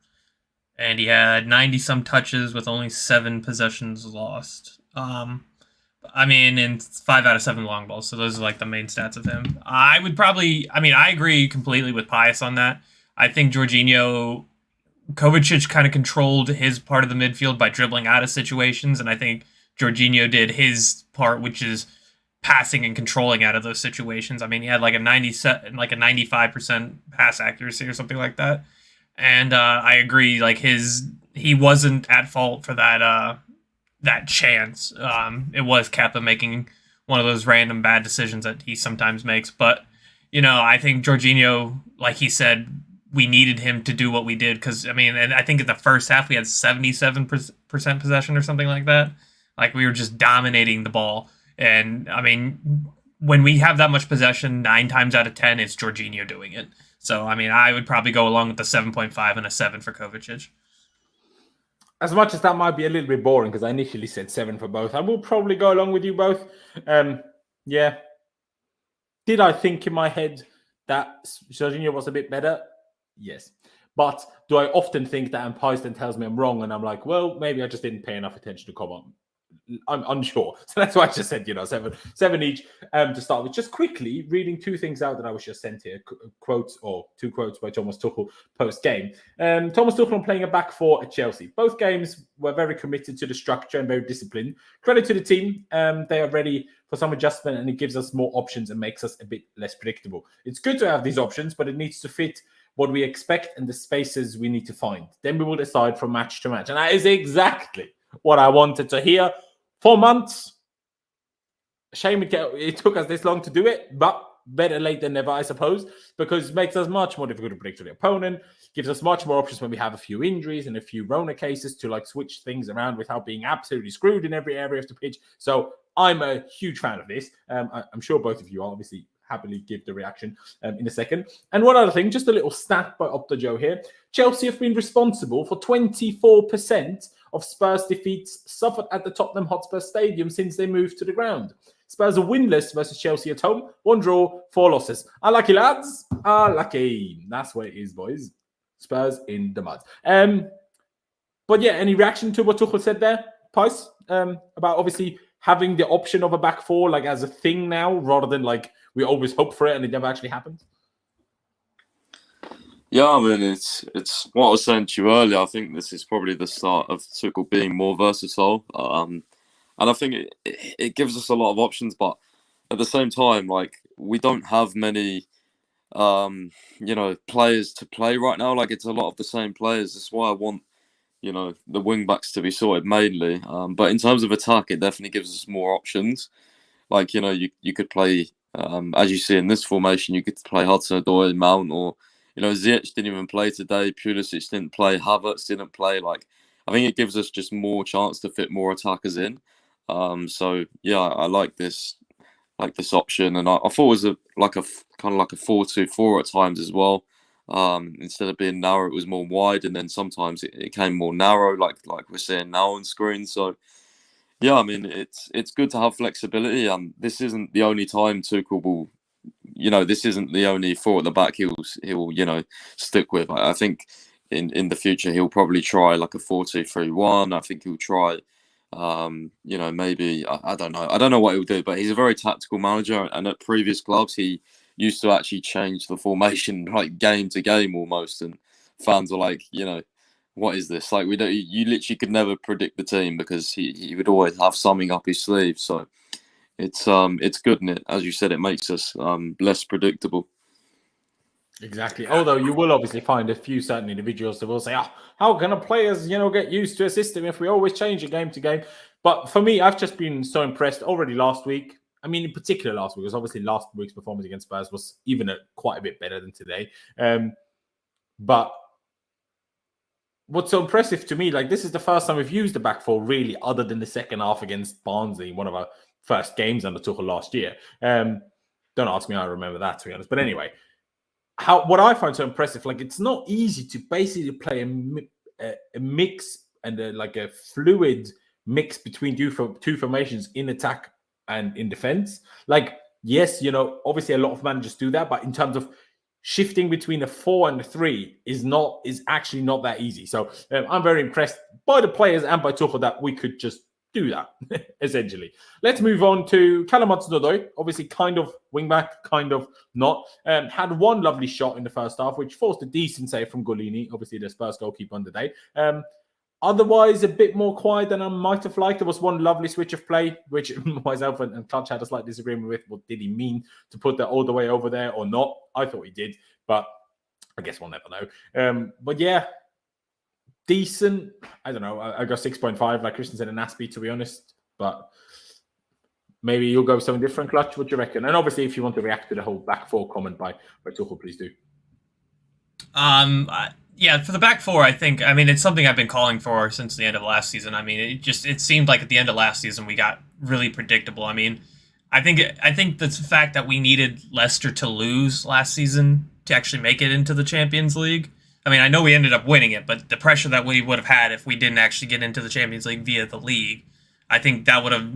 And he had 90-some touches with only 7 possessions lost. I mean, and 5 out of 7 long balls. So those are like the main stats of him. I agree completely with Pius on that. I think Jorginho, Kovacic kind of controlled his part of the midfield by dribbling out of situations. And I think Jorginho did his part, which is passing and controlling out of those situations. I mean, he had like a 95% pass accuracy or something like that. And I agree, like he wasn't at fault for that chance. It was Kepa making one of those random bad decisions that he sometimes makes. But, I think Jorginho, like he said, we needed him to do what we did. Because, and I think in the first half we had 77% possession or something like that. Like we were just dominating the ball. And, when we have that much possession, 9 times out of 10, it's Jorginho doing it. So, I would probably go along with the 7.5 and a 7 for Kovacic. As much as that might be a little bit boring, because I initially said 7 for both, I will probably go along with you both. Yeah. Did I think in my head that Jorginho was a bit better? Yes. But do I often think that, and Pius then tells me I'm wrong, and I'm like, well, maybe I just didn't pay enough attention to come on. I'm unsure. So that's why I just said, 7 each to start with. Just quickly reading 2 things out that I was just sent here. Quotes, or 2 quotes by Thomas Tuchel post-game. Thomas Tuchel on playing a back 4 at Chelsea. Both games were very committed to the structure and very disciplined. Credit to the team. They are ready for some adjustment, and it gives us more options and makes us a bit less predictable. It's good to have these options, but it needs to fit what we expect and the spaces we need to find. Then we will decide from match to match. And that is exactly what I wanted to hear. 4 months. Shame it took us this long to do it, but better late than never, I suppose, because it makes us much more difficult to predict for the opponent, gives us much more options when we have a few injuries and a few Rona cases to switch things around without being absolutely screwed in every area of the pitch. So I'm a huge fan of this. I'm sure both of you are obviously happily give the reaction in a second. And one other thing, just a little stat by Opta Joe here. Chelsea have been responsible for 24% of Spurs defeats suffered at the Tottenham Hotspur Stadium since they moved to the ground. Spurs are winless versus Chelsea at home. 1 draw, 4 losses. Unlucky, lads. Unlucky. That's what it is, boys. Spurs in the mud. But yeah, any reaction to what Tuchel said there, Pius? About obviously having the option of a back 4 as a thing now, rather than we always hope for it and it never actually happens? Yeah, it's what I was saying to you earlier. I think this is probably the start of Tuchel being more versatile. And I think it gives us a lot of options, but at the same time, we don't have many, players to play right now. It's a lot of the same players. That's why I want, the wing backs to be sorted mainly. But in terms of attack, it definitely gives us more options. You could play, as you see in this formation, you could play Hudson-Odoi, Mount, or Ziyech didn't even play today. Pulisic didn't play. Havertz didn't play. I think it gives us just more chance to fit more attackers in. So yeah, I like this option, and I thought it was a kind of like a 4-2-4 at times as well. Instead of being narrow, it was more wide, and then sometimes it came more narrow, like we're seeing now on screen. So yeah, it's good to have flexibility, and this isn't the only time Tuchel will. This isn't the only 4 at the back he'll stick with. I think in the future he'll probably try a 4-2-3-1. I think he'll try, maybe I don't know. I don't know what he'll do, but he's a very tactical manager. And at previous clubs, he used to actually change the formation game to game almost. And fans are what is this? You literally could never predict the team because he would always have something up his sleeve. So. It's good, and as you said, it makes us less predictable. Exactly. Although you will obviously find a few certain individuals that will say, how can players, get used to a system if we always change it game to game? But for me, I've just been so impressed already last week. In particular last week, because obviously last week's performance against Spurs was even quite a bit better than today. But what's so impressive to me, this is the first time we've used the back 4 really, other than the second half against Barnsley, one of our first games under Tuchel last year. Don't ask me how I remember that, to be honest. But anyway, what I find so impressive, like it's not easy to basically play a mix and a fluid mix between two formations in attack and in defense. Like, yes, obviously a lot of managers do that, but in terms of shifting between a 4 and a 3 is actually not that easy. So I'm very impressed by the players and by Tuchel that we could just do that, essentially. Let's move on to Callum Hudson-Odoi. Obviously, kind of wingback, kind of not. Had one lovely shot in the first half, which forced a decent save from Golini, obviously the Spurs goalkeeper on the day. Otherwise, a bit more quiet than I might have liked. There was one lovely switch of play, which myself and Clutch had a slight disagreement with. What did he mean to put that all the way over there or not? I thought he did, but I guess we'll never know. But yeah, decent. I don't know. I got 6.5, like Christian said, in Aspie, to be honest. But maybe you'll go something different, Clutch. What do you reckon? And obviously, if you want to react to the whole back four comment by Tuchel, please do. Yeah, for the back four, I mean, it's something I've been calling for since the end of last season. I mean, it seemed like at the end of last season we got really predictable. I mean, I think the fact that we needed Leicester to lose last season to actually make it into the Champions League. I mean, I know we ended up winning it, but the pressure that we would have had if we didn't actually get into the Champions League via the league, I think that would have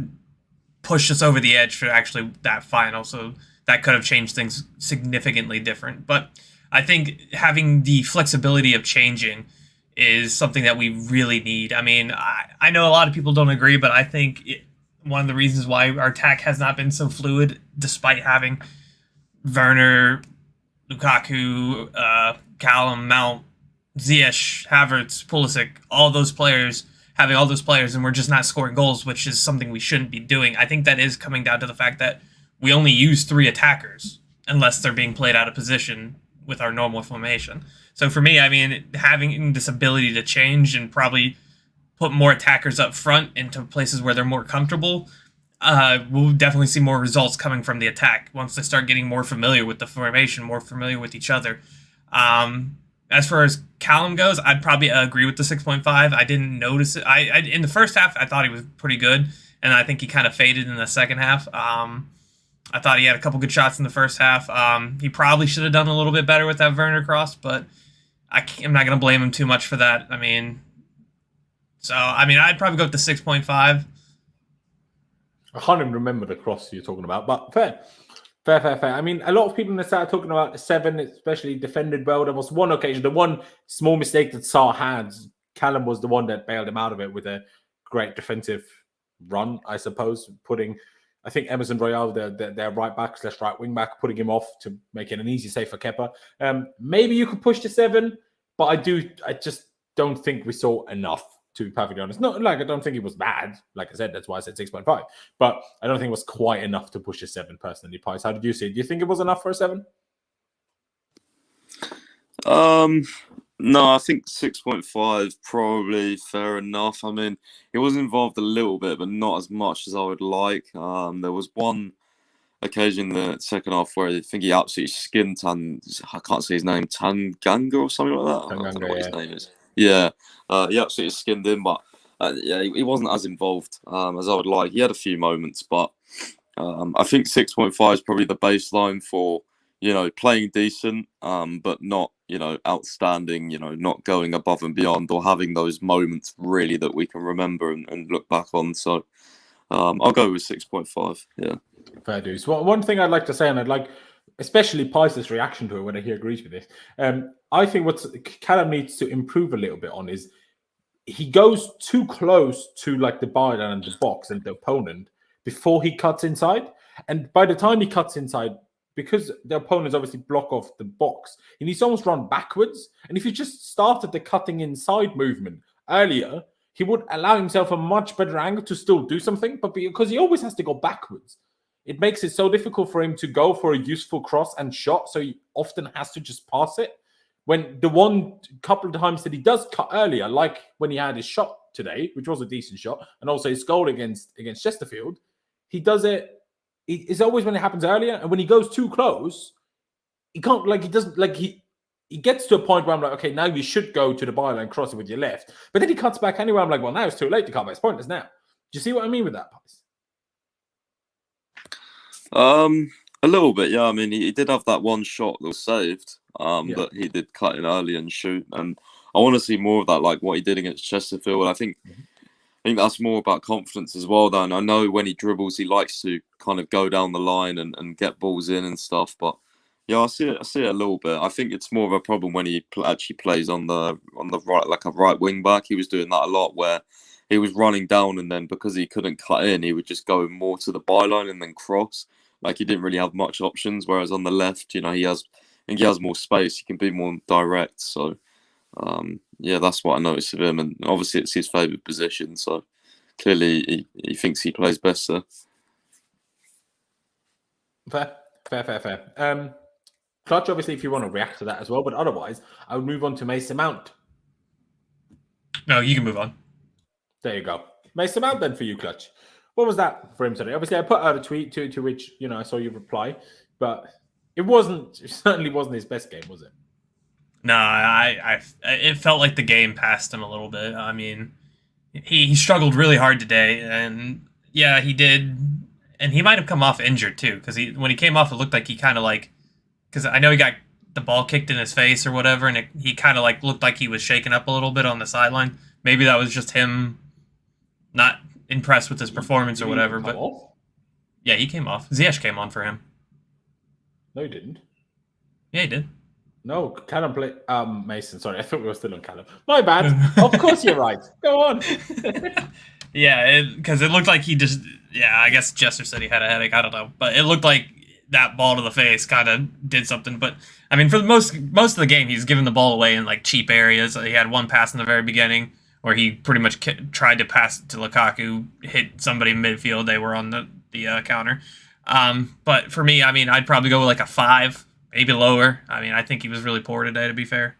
pushed us over the edge for actually that final. So that could have changed things significantly different. But I think having the flexibility of changing is something that we really need. I mean, I know a lot of people don't agree, but I think one of the reasons why our attack has not been so fluid, despite having Werner, Lukaku, Callum, Mount, Ziyech, Havertz, Pulisic, having all those players, and we're just not scoring goals, which is something we shouldn't be doing. I think that is coming down to the fact that we only use 3 attackers unless they're being played out of position with our normal formation. So for me, I mean, having this ability to change and probably put more attackers up front into places where they're more comfortable, we'll definitely see more results coming from the attack once they start getting more familiar with the formation, more familiar with each other. As far as Callum goes, I'd probably agree with the 6.5. I didn't notice it. I in the first half, I thought he was pretty good, and I think he kind of faded in the second half. I thought he had a couple good shots in the first half. He probably should have done a little bit better with that Werner cross, but I'm not going to blame him too much for that. I mean, I'd probably go with the 6.5. I can't even remember the cross you're talking about, but fair. I mean, a lot of people in the start talking about the 7, especially defended well. There was one occasion, the one small mistake that SARR had, Callum was the one that bailed him out of it with a great defensive run, I suppose, putting, I think, Emerson Royale, their right back / right wing back, putting him off to make it an easy save for Kepa. Maybe you could push to 7, but I just don't think we saw enough, to be perfectly honest. Not like I don't think it was bad. Like I said, that's why I said 6.5. But I don't think it was quite enough to push a 7 personally. Pies, how did you see it? Do you think it was enough for a 7? No, I think 6.5 probably fair enough. I mean, it was involved a little bit, but not as much as I would like. There was one occasion in the second half where I think he absolutely skinned I can't say his name, Tanganga or something like that. I don't know what his name is. Yeah, he absolutely skinned him, but yeah, he wasn't as involved as I would like. He had a few moments, but I think 6.5 is probably the baseline for, playing decent, but not, outstanding, not going above and beyond or having those moments really that we can remember and look back on. So I'll go with 6.5. Yeah. Fair dues. Well, one thing I'd like to say, and I'd like, especially Pice's reaction to it, whether he agrees with this. I think what Callum needs to improve a little bit on is he goes too close to like the byline and the box and the opponent before he cuts inside. And by the time he cuts inside, because the opponents obviously block off the box, he needs to almost run backwards. And if he just started the cutting inside movement earlier, he would allow himself a much better angle to still do something. But because he always has to go backwards, it makes it so difficult for him to go for a useful cross and shot. So he often has to just pass it. When the one couple of times that he does cut earlier, like when he had his shot today, which was a decent shot, and also his goal against Chesterfield, he does it. It's always when it happens earlier, and when he goes too close, he can't. Like he doesn't. Like he gets to a point where I'm like, okay, now you should go to the byline, cross it with your left. But then he cuts back anyway. I'm like, well, now it's too late to cut back. It's pointless now. Do you see what I mean with that, Pice? A little bit, yeah. I mean, he did have that one shot that was saved, Yeah. that he did cut in early and shoot. And I want to see more of that, like what he did against Chesterfield. I think that's more about confidence as well, though. And I know when he dribbles, he likes to kind of go down the line and get balls in and stuff. But yeah, I see it a little bit. I think it's more of a problem when he actually plays on the right, like a right wing back. He was doing that a lot, where he was running down, and then because he couldn't cut in, he would just go more to the byline and then cross. Like he didn't really have much options. Whereas on the left, I think he has more space. He can be more direct. So. Yeah, that's what I noticed of him, and obviously it's his favourite position, so clearly he thinks he plays best there. Fair. Clutch, obviously, if you want to react to that as well, but otherwise, I would move on to Mason Mount. No, you can move on. There you go. Mason Mount then for you, Clutch. What was that for him today? Obviously, I put out a tweet to which, I saw you reply, but it certainly wasn't his best game, was it? No, it felt like the game passed him a little bit. I mean, he struggled really hard today, and yeah, he did, and he might have come off injured too, because when he came off, it looked like he kind of because I know he got the ball kicked in his face or whatever, and he kind of looked like he was shaken up a little bit on the sideline. Maybe that was just him not impressed with his performance or whatever. But yeah, he came off. Ziyech came on for him. No, he didn't. Yeah, he did. No, Callum played. Mason, sorry, I thought we were still on Callum. My bad. Of course you're right. Go on. Yeah, because it looked like he just. Yeah, I guess Jester said he had a headache. I don't know, but it looked like that ball to the face kind of did something. But I mean, for most of the game, he's giving the ball away in cheap areas. He had one pass in the very beginning where he pretty much tried to pass it to Lukaku, hit somebody in midfield. They were on the counter. But for me, I mean, I'd probably go with a 5. Maybe lower. I mean, I think he was really poor today, to be fair.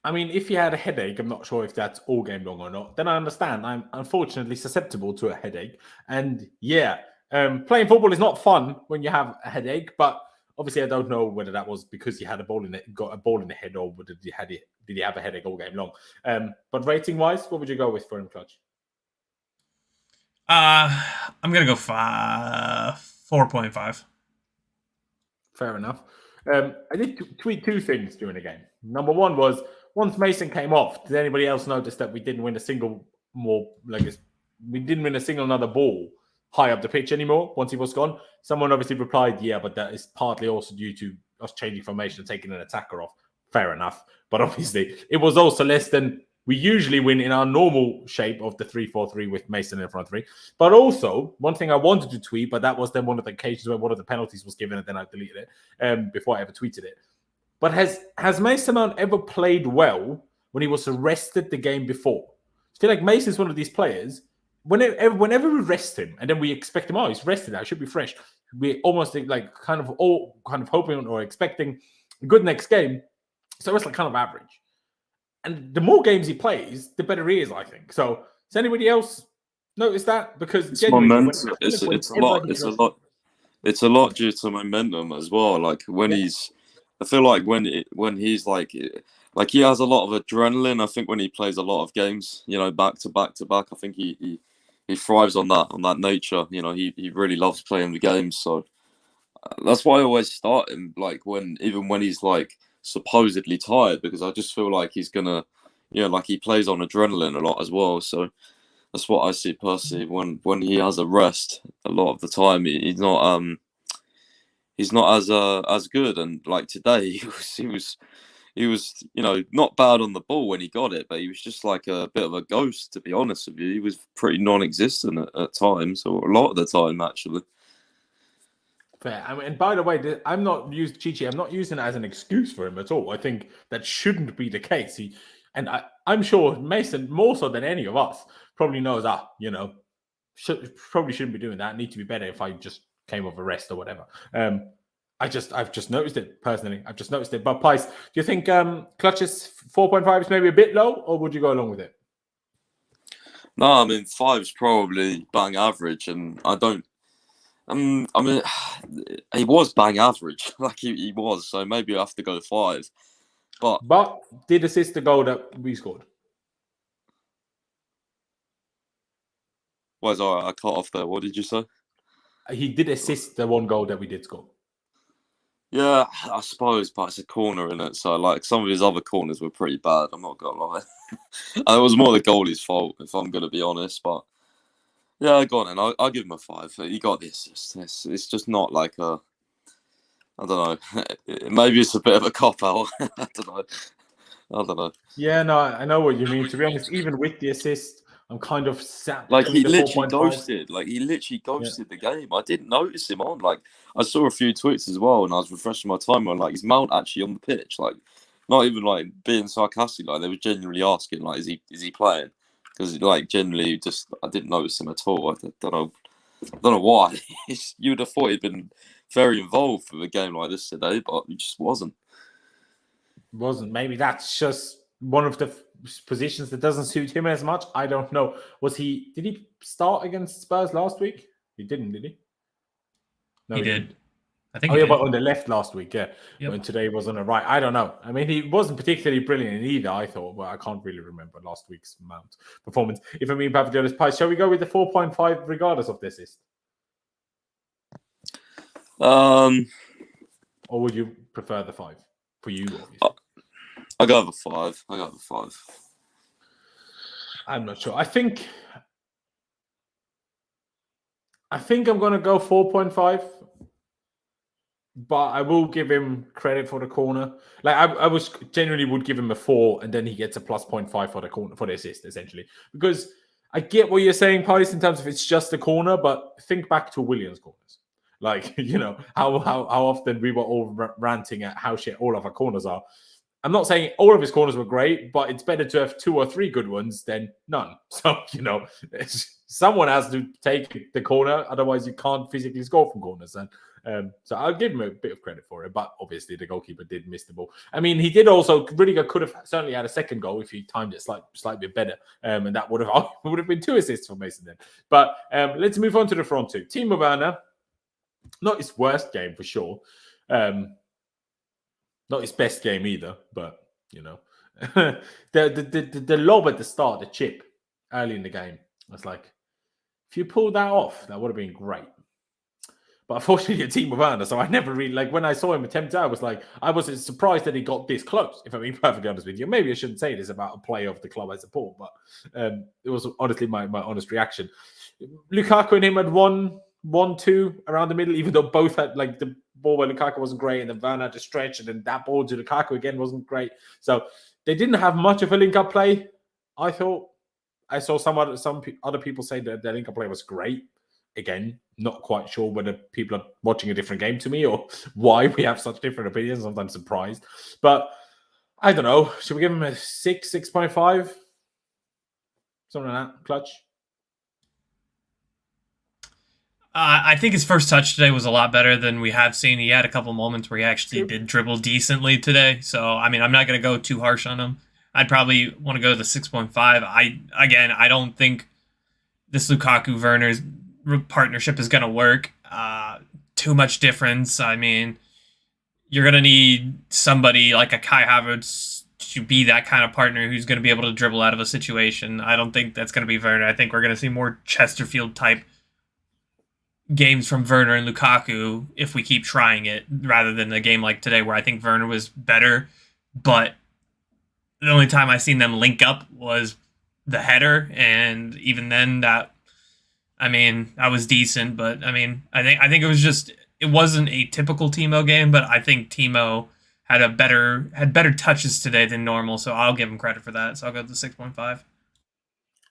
I mean, if he had a headache, I'm not sure if that's all game long or not, then I understand. I'm unfortunately susceptible to a headache. And yeah, playing football is not fun when you have a headache, but obviously I don't know whether that was because he had got a ball in the head, or did he have a headache all game long. But rating-wise, what would you go with for him, Clutch? I'm going to go 4.5. Fair enough. I did tweet 2 things during the game. Number one was, once Mason came off, did anybody else notice that we didn't win a single another ball high up the pitch anymore once he was gone? Someone obviously replied, yeah, but that is partly also due to us changing formation and taking an attacker off. Fair enough. But obviously, it was also less than we usually win in our normal shape of the 3-4-3 with Mason in front 3. But also, one thing I wanted to tweet, but that was then one of the occasions where one of the penalties was given and then I deleted it before I ever tweeted it. But has Mason Mount ever played well when he was arrested the game before? I feel like Mason's one of these players, whenever we rest him and then we expect him, he's rested now, should be fresh. We almost kind of hoping or expecting a good next game. So it's kind of average. And the more games he plays, the better he is, I think. So does anybody else notice that? Because it's momentum. It's a lot due to momentum as well. Like when he's, I feel like when he's he has a lot of adrenaline. I think when he plays a lot of games, back to back to back, I think he thrives on that nature. He really loves playing the games. So that's why I always start him. Even when he's supposedly tired, because I just feel like he's gonna, he plays on adrenaline a lot as well. So that's what I see personally. When he has a rest, a lot of the time he's not as good. And today he was not bad on the ball when he got it, but he was just a bit of a ghost, to be honest with you. He was pretty non-existent at times, or a lot of the time actually. Fair. I mean, and by the way, I'm not using it as an excuse for him at all. I think that shouldn't be the case. I'm sure Mason, more so than any of us, probably knows probably shouldn't be doing that. I need to be better if I just came off a rest or whatever. I've just noticed it personally. I've just noticed it. But Pice, do you think Clutch's 4.5 is maybe a bit low, or would you go along with it? No, I mean 5's probably bang average, and I don't. I mean, he was bang average, he was. So maybe I have to go 5. But did assist the goal that we scored. I cut off there. What did you say? he did assist the one goal that we did score. Yeah, I suppose, but it's a corner in it. So, like, some of his other corners were pretty bad. I'm not gonna lie. And it was more the goalie's fault, if I'm gonna be honest. But yeah, go on, and I'll give him a 5. He got the assist. It's just not like a. I don't know. Maybe it's a bit of a cop out. I don't know. Yeah, no, I know what you mean. To be honest, even with the assist, I'm kind of sat Like between he the literally 4.5. ghosted. Like he literally ghosted the game. I didn't notice him on. Like I saw a few tweets as well, and I was refreshing my timeline. Like is Mount actually on the pitch? Like not even like being sarcastic. Like they were genuinely asking, like, is he playing? Because like generally, just I didn't notice him at all. I don't know why. You would have thought he'd been very involved for a game like this today, but he just wasn't. Wasn't. Maybe that's just one of the positions that doesn't suit him as much. I don't know. Did he start against Spurs last week? He didn't, did he? No, he did. Didn't. I think. Oh, yeah, but on the left last week, yeah. Yep. When today was on the right. I don't know. I mean, he wasn't particularly brilliant either, I thought, but I can't really remember last week's Mount performance. If I mean perfectly honest, Pies, shall we go with the 4.5 regardless of the assist? Or would you prefer the 5 for you, obviously? I go with a 5. I'm not sure. I think I'm going to go 4.5, but I will give him credit for the corner. Like I was generally would give him a 4, and then he gets a plus 0.5 for the corner for the assist, essentially. Because I get what you're saying, Pies, in terms of it's just a corner, but think back to Williams' corners. Like, you know, how often we were all ranting at how shit all of our corners are. I'm not saying all of his corners were great, but it's better to have 2 or 3 good ones than none. So, you know, someone has to take the corner. Otherwise, you can't physically score from corners. And so I'll give him a bit of credit for it. But obviously, the goalkeeper did miss the ball. I mean, he did also, Rudiger could have certainly had a second goal if he timed it slightly better. And that would have been 2 assists for Mason then. But let's move on to the front 2. Timo Werner, not his worst game for sure. Not his best game either, but, you know. the lob at the start, the chip early in the game, I was like, if you pulled that off, that would have been great. But unfortunately, a Timo Werner, so I never really, like, when I saw him attempt it, I was surprised that he got this close, if I'm being perfectly honest with you. Maybe I shouldn't say this about a player of the club I support, but it was honestly my honest reaction. Lukaku and him had 1-2 around the middle, even though both had, like, the ball where Lukaku wasn't great, and then Werner had to stretch, and then that ball to Lukaku again wasn't great. So they didn't have much of a link-up play, I thought. I saw some other people say that their link-up play was great. Again, not quite sure whether people are watching a different game to me or why we have such different opinions. Sometimes surprised. But I don't know. Should we give him a 6, 6.5? Something like that. Clutch? I think his first touch today was a lot better than we have seen. He had a couple moments where he actually did dribble decently today. So, I mean, I'm not going to go too harsh on him. I'd probably want to go to the 6.5. I don't think this Lukaku-Werner's partnership is going to work. Too much difference. I mean, you're going to need somebody like a Kai Havertz to be that kind of partner who's going to be able to dribble out of a situation. I don't think that's going to be Werner. I think we're going to see more Chesterfield-type games from Werner and Lukaku if we keep trying it, rather than a game like today where I think Werner was better, but the only time I seen them link up was the header, and even then that was decent, but I think it wasn't a typical Timo game, but I think Timo had better touches today than normal, so I'll give him credit for that. So I'll go to the 6.5.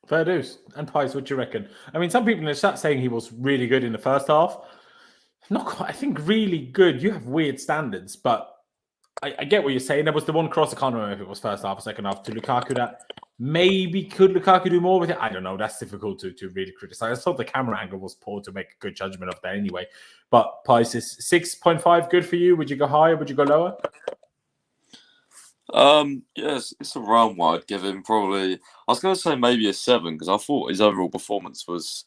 Fair dues. And Pies, what do you reckon? I mean, some people in the chat saying he was really good in the first half. Not quite. I think really good. You have weird standards, but I get what you're saying. There was the one cross, I can't remember if it was first half or second half, to Lukaku that maybe could Lukaku do more with it? I don't know. That's difficult to really criticize. I thought the camera angle was poor to make a good judgment of that anyway. But Pies, is 6.5 good for you? Would you go higher? Would you go lower? Yes, it's around what I'd give him. Probably, I was going to say maybe a 7 because I thought his overall performance was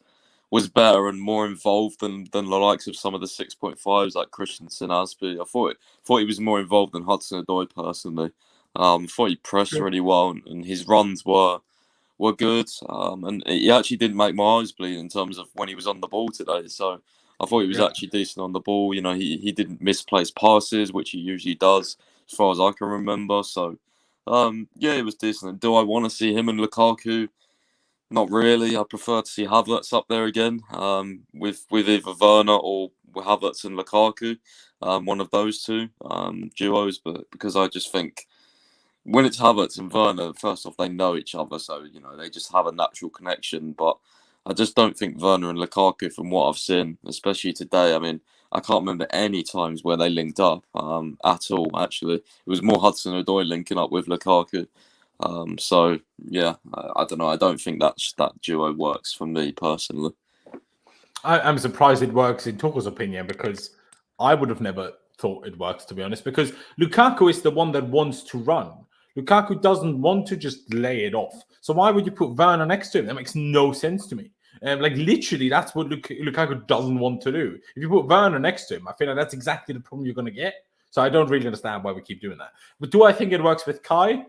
better and more involved than the likes of some of the 6.5s like Christensen, Aspi. I thought he was more involved than Hudson-Odoi personally. I thought he pressed really well and his runs were good. And he actually didn't make my eyes bleed in terms of when he was on the ball today. So I thought he was actually decent on the ball. You know, he didn't misplace passes, which he usually does, as far as I can remember. So, yeah, it was decent. Do I want to see him and Lukaku? Not really. I prefer to see Havertz up there again, with either Werner or Havertz and Lukaku, one of those two duos. But because I just think when it's Havertz and Werner, first off, they know each other, so you know they just have a natural connection. But I just don't think Werner and Lukaku, from what I've seen, especially today. I mean, I can't remember any times where they linked up at all. Actually, it was more Hudson-Odoi linking up with Lukaku. So yeah, I don't know. I don't think that duo works for me personally. I'm surprised it works in Tuchel's opinion, because I would have never thought it works, to be honest, because Lukaku is the one that wants to run. Lukaku doesn't want to just lay it off. So why would you put Werner next to him? That makes no sense to me. Like literally, that's what Lukaku doesn't want to do. If you put Werner next to him, I feel like that's exactly the problem you're going to get. So I don't really understand why we keep doing that. But do I think it works with Kai?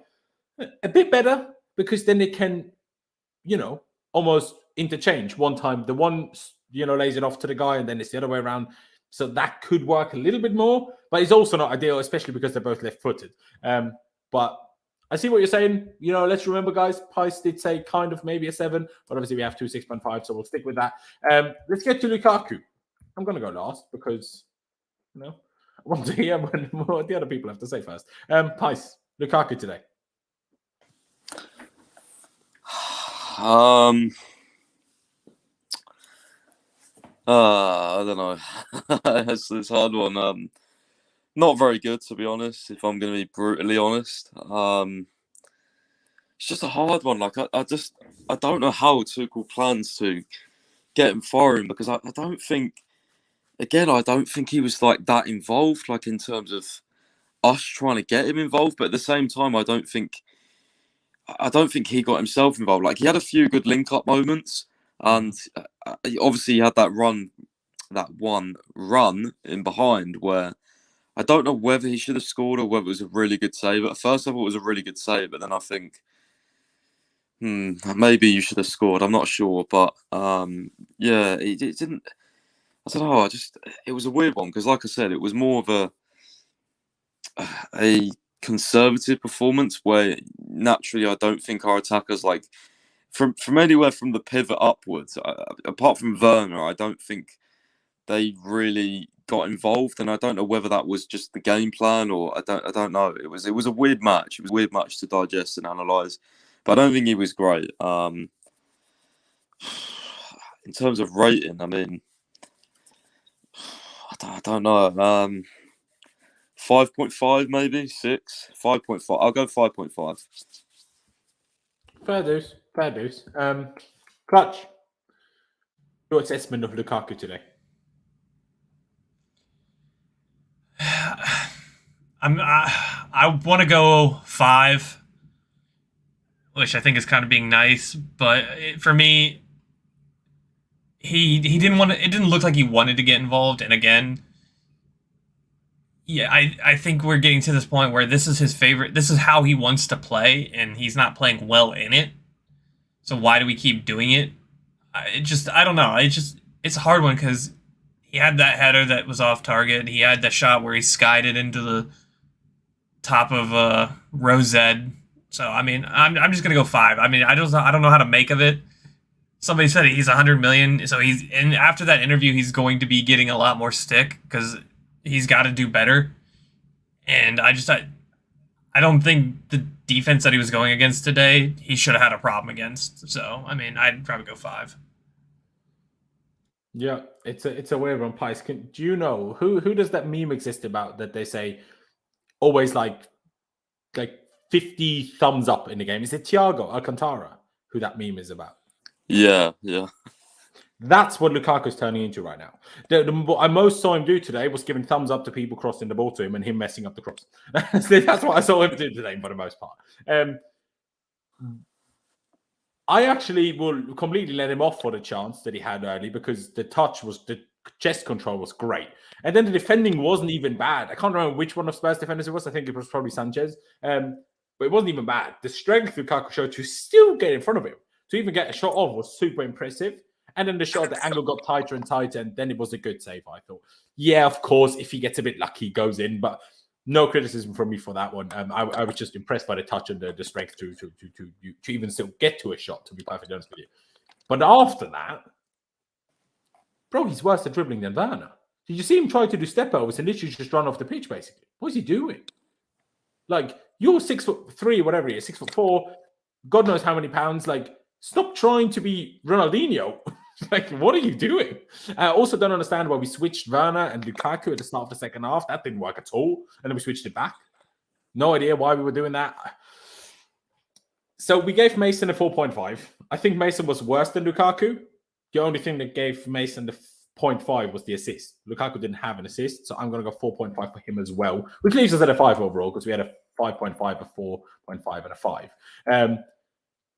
A bit better, because then it can, you know, almost interchange. One time the one, you know, lays it off to the guy, and then it's the other way around. So that could work a little bit more, but it's also not ideal, especially because they're both left-footed. But I see what you're saying. You know, let's remember, guys, Pice did say kind of maybe a 7, but obviously we have 2 6.5, so we'll stick with that. Let's get to Lukaku. I'm going to go last because, you know, I want to hear what the other people have to say first. Pice, Lukaku today. I don't know. It's a hard one. Not very good, to be honest, if I'm going to be brutally honest. It's just a hard one. Like, I don't know how Tuchel plans to get him firing, because I don't think he was like that involved, like in terms of us trying to get him involved. But at the same time, I don't think he got himself involved. Like, he had a few good link-up moments, and obviously he had that one run in behind where I don't know whether he should have scored or whether it was a really good save. At first, I thought it was a really good save, but then I think, maybe you should have scored. I'm not sure, but yeah, it didn't. I don't know. It was a weird one, because, like I said, it was more of a conservative performance where naturally I don't think our attackers, like from anywhere from the pivot upwards, apart from Werner, I don't think they really got involved, and I don't know whether that was just the game plan or I don't know. It was a weird match. It was a weird match to digest and analyse, but I don't think he was great. In terms of rating, I mean, I don't know. 5.5 maybe 6. 5.5. I'll go 5.5. Fair dues. Clutch, your assessment of Lukaku today? I want to go 5, which I think is kind of being nice, but for me, he didn't want to. It didn't look like he wanted to get involved, and again, yeah, I think we're getting to this point where this is his favorite. This is how he wants to play, and he's not playing well in it. So why do we keep doing it? I don't know. It's a hard one, because he had that header that was off target. He had the shot where he skied it into the top of Rosed. So I mean, I'm just gonna go 5. I mean, I don't know how to make of it. Somebody said he's 100 million, so and after that interview, he's going to be getting a lot more stick because he's got to do better. And I don't think the defense that he was going against today, he should have had a problem against. So I mean, I'd probably go 5. Yeah, it's a weird one, Pice. Do you know who does that meme exist about that they say always like 50 thumbs up in the game? Is it Thiago Alcantara who that meme is about? Yeah. That's what Lukaku's turning into right now. What I most saw him do today was giving thumbs up to people crossing the ball to him and him messing up the cross. That's what I saw him do today for the most part. I actually will completely let him off for the chance that he had early, because the chest control was great. And then the defending wasn't even bad. I can't remember which one of Spurs defenders it was. I think it was probably Sanchez. But it wasn't even bad. The strength Lukaku showed to still get in front of him, to even get a shot off, was super impressive. And then the angle got tighter and tighter, and then it was a good save, I thought. Yeah, of course, if he gets a bit lucky, he goes in, but no criticism from me for that one. I was just impressed by the touch and the strength to even still get to a shot, to be perfectly honest with you. But after that, bro, he's worse at dribbling than Werner. Did you see him try to do step overs and literally just run off the pitch, basically? What is he doing? Like, you're 6'3", whatever he is, 6'4", God knows how many pounds. Like, stop trying to be Ronaldinho. Like, what are you doing? I also don't understand why we switched Werner and Lukaku at the start of the second half. That didn't work at all. And then we switched it back. No idea why we were doing that. So we gave Mason a 4.5. I think Mason was worse than Lukaku. The only thing that gave Mason the 0.5 was the assist. Lukaku didn't have an assist, so I'm going to go 4.5 for him as well, which leaves us at a 5 overall because we had a 5.5, a 4.5, and a 5.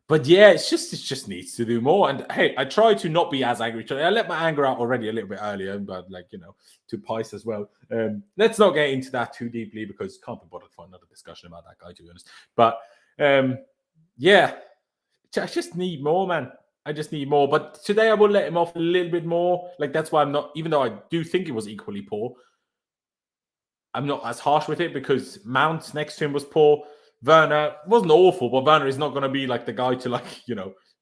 But yeah, it just needs to do more. And hey, I try to not be as angry. I let my anger out already a little bit earlier, but to Pice as well. Let's not get into that too deeply because can't be bothered for another discussion about that guy, to be honest. But yeah, I just need more, man. I just need more. But today I will let him off a little bit more. Like, that's why I'm not, even though I do think it was equally poor, I'm not as harsh with it because Mount next to him was poor. Werner wasn't awful, but Werner is not going to be like the guy to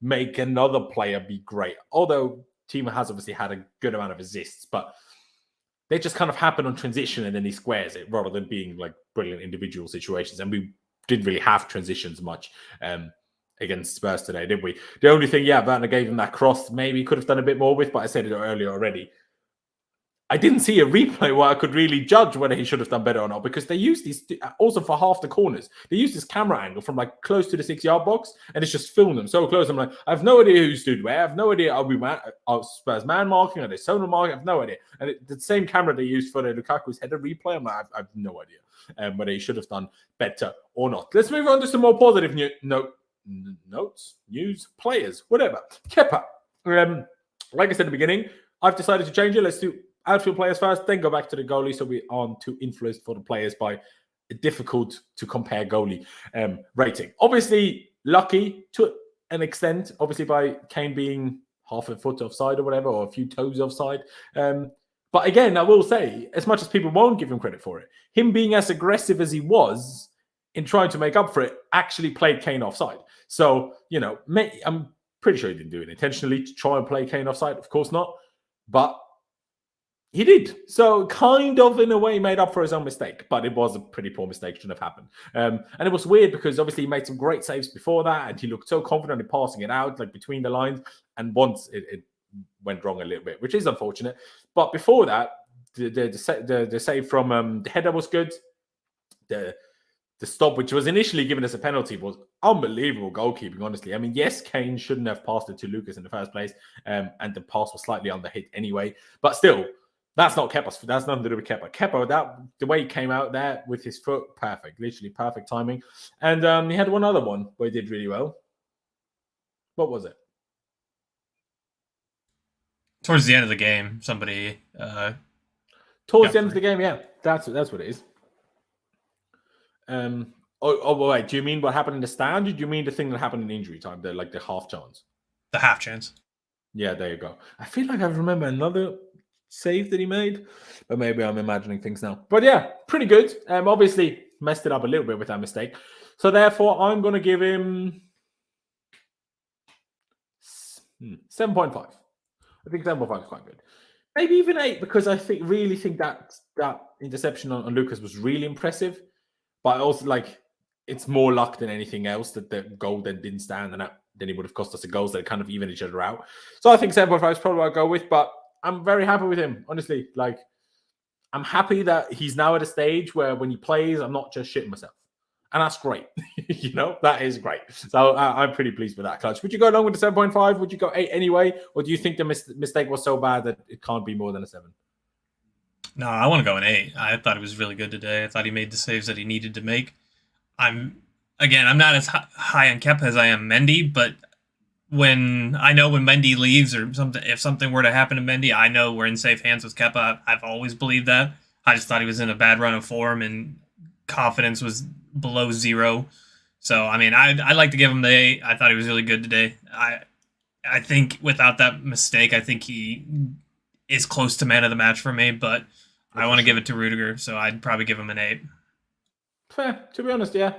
make another player be great. Although Timo has obviously had a good amount of assists, but they just kind of happen on transition and then he squares it rather than being like brilliant individual situations. And we didn't really have transitions much against Spurs today, did we? The only thing, Werner gave him that cross, maybe could have done a bit more with, but I said it earlier already. I didn't see a replay where I could really judge whether he should have done better or not because they used these also for half the corners. They used this camera angle from like close to the 6-yard box and it's just filmed them so close. I'm like, I have no idea who stood where. I have no idea. Are Spurs man marking? Are they zone marking? I have no idea. And the same camera they used for the Lukaku's header replay, I'm like, I have no idea whether he should have done better or not. Let's move on to some more positive notes, news, players, whatever. Kepa. Like I said at the beginning, I've decided to change it. Let's do outfield players first, then go back to the goalie. So we aren't too influenced for the players by a difficult to compare goalie rating. Obviously, lucky to an extent, obviously by Kane being half a foot offside or whatever, or a few toes offside. But again, I will say, as much as people won't give him credit for it, him being as aggressive as he was in trying to make up for it actually played Kane offside. So, I'm pretty sure he didn't do it intentionally to try and play Kane offside. Of course not. But he did. So kind of in a way made up for his own mistake, but it was a pretty poor mistake. Shouldn't have happened. And it was weird because obviously he made some great saves before that and he looked so confident in passing it out, like between the lines. And once it went wrong a little bit, which is unfortunate. But before that, the save from the header was good. The stop, which was initially given as a penalty, was unbelievable goalkeeping, honestly. I mean, yes, Kane shouldn't have passed it to Lucas in the first place, and the pass was slightly on the hit anyway. But still, that's not Kepa's. That's nothing to do with Kepa. Kepa, the way he came out there with his foot, perfect. Literally perfect timing. And he had one other one where he did really well. What was it? Towards the end of the game, somebody... Towards the end of the game, yeah. That's what it is. Wait, do you mean what happened in the stand? Or do you mean the thing that happened in injury time, the half chance? The half chance. Yeah, there you go. I feel like I remember another save that he made, but maybe I'm imagining things now. But yeah, pretty good. Obviously messed it up a little bit with that mistake. So therefore, I'm going to give him 7.5. I think 7.5 is quite good. Maybe even 8 because I really think that interception on Lucas was really impressive. But also, it's more luck than anything else that the goal then didn't stand, and then it would have cost us a goal, so they kind of even each other out. So I think 7.5 is probably what I'll go with, but I'm very happy with him, honestly. I'm happy that he's now at a stage where when he plays, I'm not just shitting myself. And that's great. That is great. So I'm pretty pleased with that, Clutch. Would you go along with the 7.5? Would you go 8 anyway? Or do you think the mistake was so bad that it can't be more than a 7? No, I want to go an 8. I thought it was really good today. I thought he made the saves that he needed to make. I'm not as high on Kepa as I am Mendy, but when Mendy leaves or something, if something were to happen to Mendy, I know we're in safe hands with Kepa. I've always believed that. I just thought he was in a bad run of form and confidence was below 0. So, I mean, I'd like to give him the 8. I thought he was really good today. I think without that mistake, I think he is close to man of the match for me, but I want to give it to Rudiger, so I'd probably give him an 8. Fair, to be honest, yeah.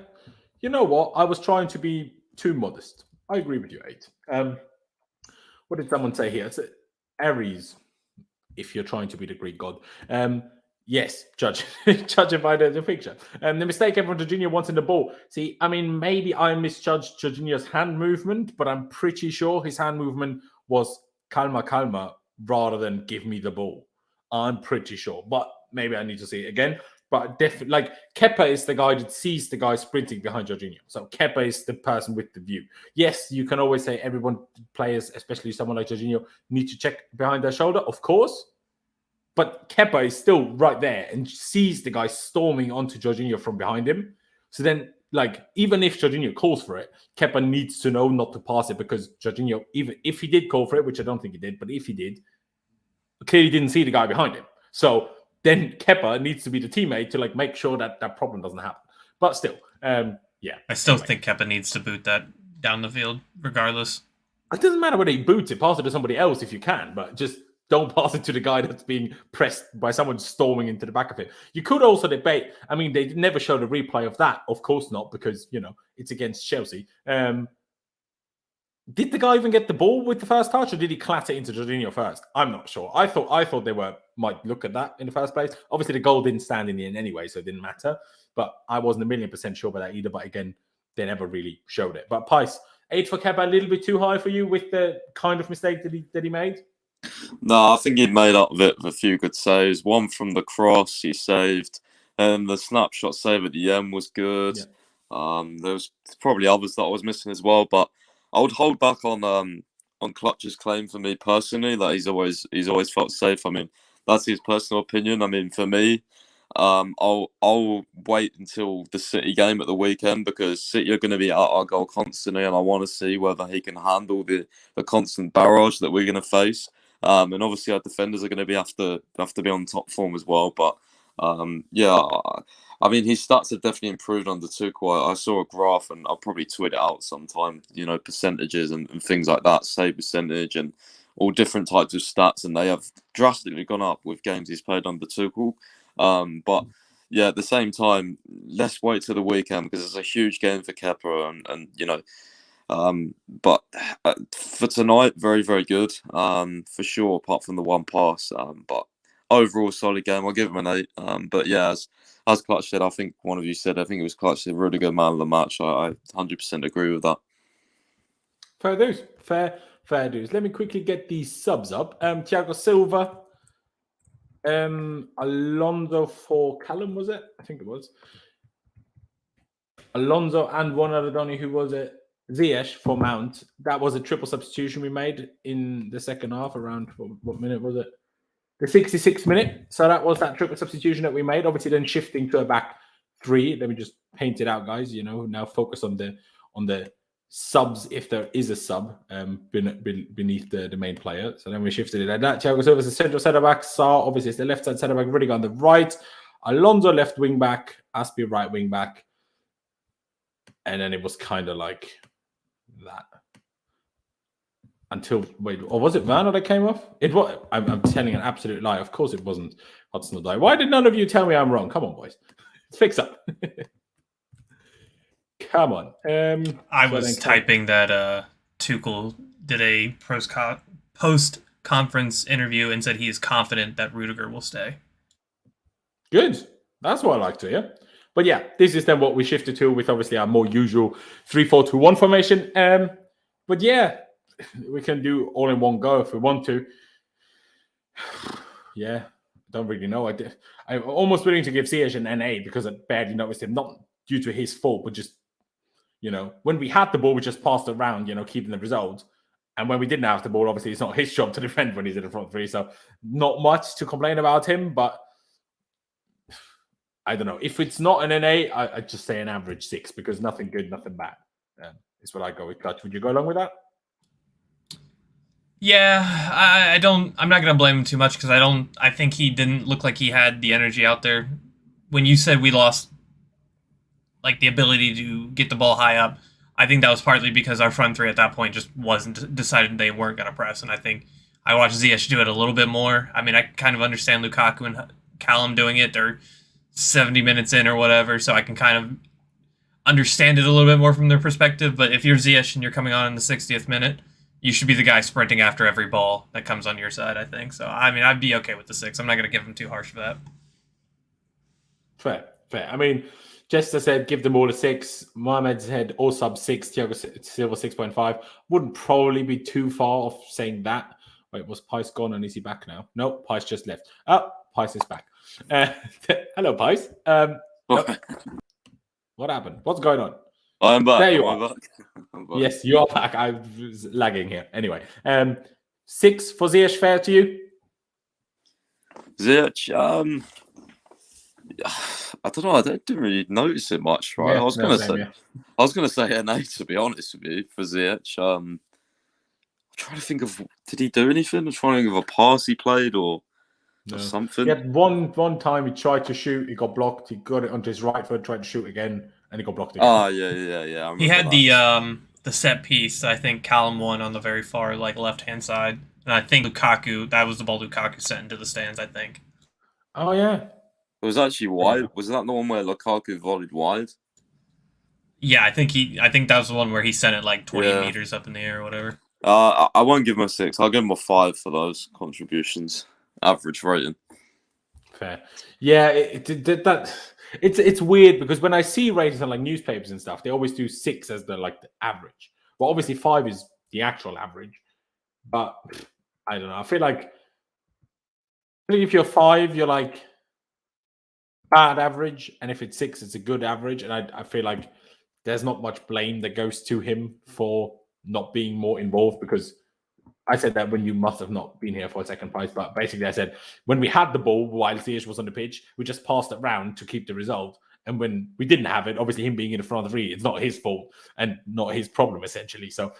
You know what? I was trying to be too modest. I agree with you, 8. What did someone say here? It's Aries, if you're trying to be the Greek god. Yes, judge by the picture. The mistake everyone Jorginho wants in the ball. See, I mean, maybe I misjudged Jorginho's hand movement, but I'm pretty sure his hand movement was calma, rather than give me the ball. I'm pretty sure, but maybe I need to see it again. But definitely, like, Kepa is the guy that sees the guy sprinting behind Jorginho. So Kepa is the person with the view. Yes, you can always say players, especially someone like Jorginho, need to check behind their shoulder, of course. But Kepa is still right there and sees the guy storming onto Jorginho from behind him. So then, like, even if Jorginho calls for it, Kepa needs to know not to pass it, because Jorginho, even if he did call for it, which I don't think he did, but if he did, clearly didn't see the guy behind him. So then Kepa needs to be the teammate to, like, make sure that that problem doesn't happen. But still, yeah. I still think Kepa needs to boot that down the field, regardless. It doesn't matter whether he boots it, pass it to somebody else if you can, but just don't pass it to the guy that's being pressed by someone storming into the back of it. You could also debate. I mean, they never showed a replay of that. Of course not, because, you know, it's against Chelsea. Did the guy even get the ball with the first touch, or did he clatter into Jorginho first? I'm not sure. I thought they might look at that in the first place. Obviously, the goal didn't stand in the end anyway, so it didn't matter. But I wasn't 1,000,000% sure about that either. But again, they never really showed it. But Pice, 8 for Kepa, a little bit too high for you with the kind of mistake that he made? No, I think he made up of it with a few good saves. One from the cross he saved, and the snapshot save at the end was good. Yeah. There was probably others that I was missing as well, but I would hold back on Clutch's claim for me personally that he's always felt safe. I mean, that's his personal opinion. I mean, for me, I'll wait until the City game at the weekend, because City are going to be at our goal constantly, and I want to see whether he can handle the constant barrage that we're going to face. And obviously our defenders are going to have to be on top form as well. But yeah, I mean, his stats have definitely improved under Tuchel. I saw a graph, and I'll probably tweet it out sometime, you know, percentages and things like that, save percentage and all different types of stats, and they have drastically gone up with games he's played under Tuchel. But yeah, at the same time, let's wait till the weekend, because it's a huge game for Kepa, and you know, but for tonight, very, very good, for sure, apart from the one pass. But overall, solid game. I'll give him an 8. But yeah, as Clutch said, I think one of you said, I think it was Clutch said, Rudiger man of the match. I 100% agree with that. Fair dues. Fair dues. Let me quickly get these subs up. Thiago Silva. Alonso for Callum, was it? I think it was. Alonso and one other Donny, who was it? Ziyech for Mount. That was a triple substitution we made in the second half, around, what minute was it? The 66th minute. So that was that triple substitution that we made. Obviously, then shifting to a back 3. Let me just paint it out, guys. You know, now focus on the subs, if there is a sub beneath the main player. So then we shifted it like that. Thiago Silva is the central centre back. SARR, obviously, is the left side centre back. Rudiger on the right. Alonso left wing back. Aspi right wing back. And then it was kind of like that until or was it Werner that came off? It was. I'm telling an absolute lie. Of course, it wasn't Hudson-Odoi. Why did none of you tell me I'm wrong? Come on, boys, fix up. Come on. I was typing that Tuchel did a post conference interview and said he is confident that Rudiger will stay. Good. That's what I like to hear. But yeah, this is then what we shifted to, with obviously our more usual 3-4-2-1 formation. But yeah, we can do all in one go if we want to. Yeah, don't really know. I'm almost willing to give Ziyech an NA, because I barely noticed him, not due to his fault, but just, you know, when we had the ball, we just passed it around, you know, keeping the result. And when we didn't have the ball, obviously it's not his job to defend when he's in the front 3. So not much to complain about him, but I don't know. If it's not an NA, I'd just say an average 6, because nothing good, nothing bad. Is what I go with. Clutch, would you go along with that? Yeah, I don't. I'm not going to blame him too much, because I think he didn't look like he had the energy out there. When you said we lost, like, the ability to get the ball high up, I think that was partly because our front three at that point just wasn't decided they weren't going to press, and I think I watched Ziyech do it a little bit more. I mean, I kind of understand Lukaku and Callum doing it. They're 70 minutes in or whatever, so I can kind of understand it a little bit more from their perspective. But if you're Ziyech and you're coming on in the 60th minute, you should be the guy sprinting after every ball that comes on your side, I think. So, I mean, I'd be okay with the 6. I'm not going to give him too harsh for that. Fair. I mean, Jester said give them all a 6. Mohamed said all sub 6. Thiago Silva 6.5. Wouldn't probably be too far off saying that. Wait, was Pice gone and is he back now? No, Pice just left. Oh, Pice is back. Hello, Pice. What happened? What's going on? I'm back. There you are. I'm back. Yes, you are back. I was lagging here. Anyway, 6 for Ziyech, fair to you? Ziyech, I don't know. I didn't really notice it much, right? Yeah, I was gonna say an 8 to be honest with you for Ziyech. I'm trying to think of, did he do anything? I'm trying to think of a pass he played or something. Yeah, one time he tried to shoot, he got blocked. He got it onto his right foot, tried to shoot again, and he got blocked again. Oh yeah. He had the set piece. I think Callum won on the very far left hand side, and I think Lukaku. That was the ball Lukaku sent into the stands. I think. Oh yeah. It was actually wide. Was that the one where Lukaku volleyed wide? Yeah, I think that was the one where he sent it like 20 meters up in the air or whatever. I won't give him a 6. I'll give him a 5 for those contributions. Average rating. Fair. Yeah, it's weird because when I see ratings on like newspapers and stuff, they always do 6 as the average. Well, obviously 5 is the actual average, but I don't know. I feel like if you're 5, you're like bad average, and if it's 6, it's a good average. And I feel like there's not much blame that goes to him for not being more involved, because I said that when you must have not been here for a second prize, but basically I said when we had the ball while Ziyech was on the pitch, we just passed it round to keep the result. And when we didn't have it, obviously him being in the front three, it's not his fault and not his problem essentially. So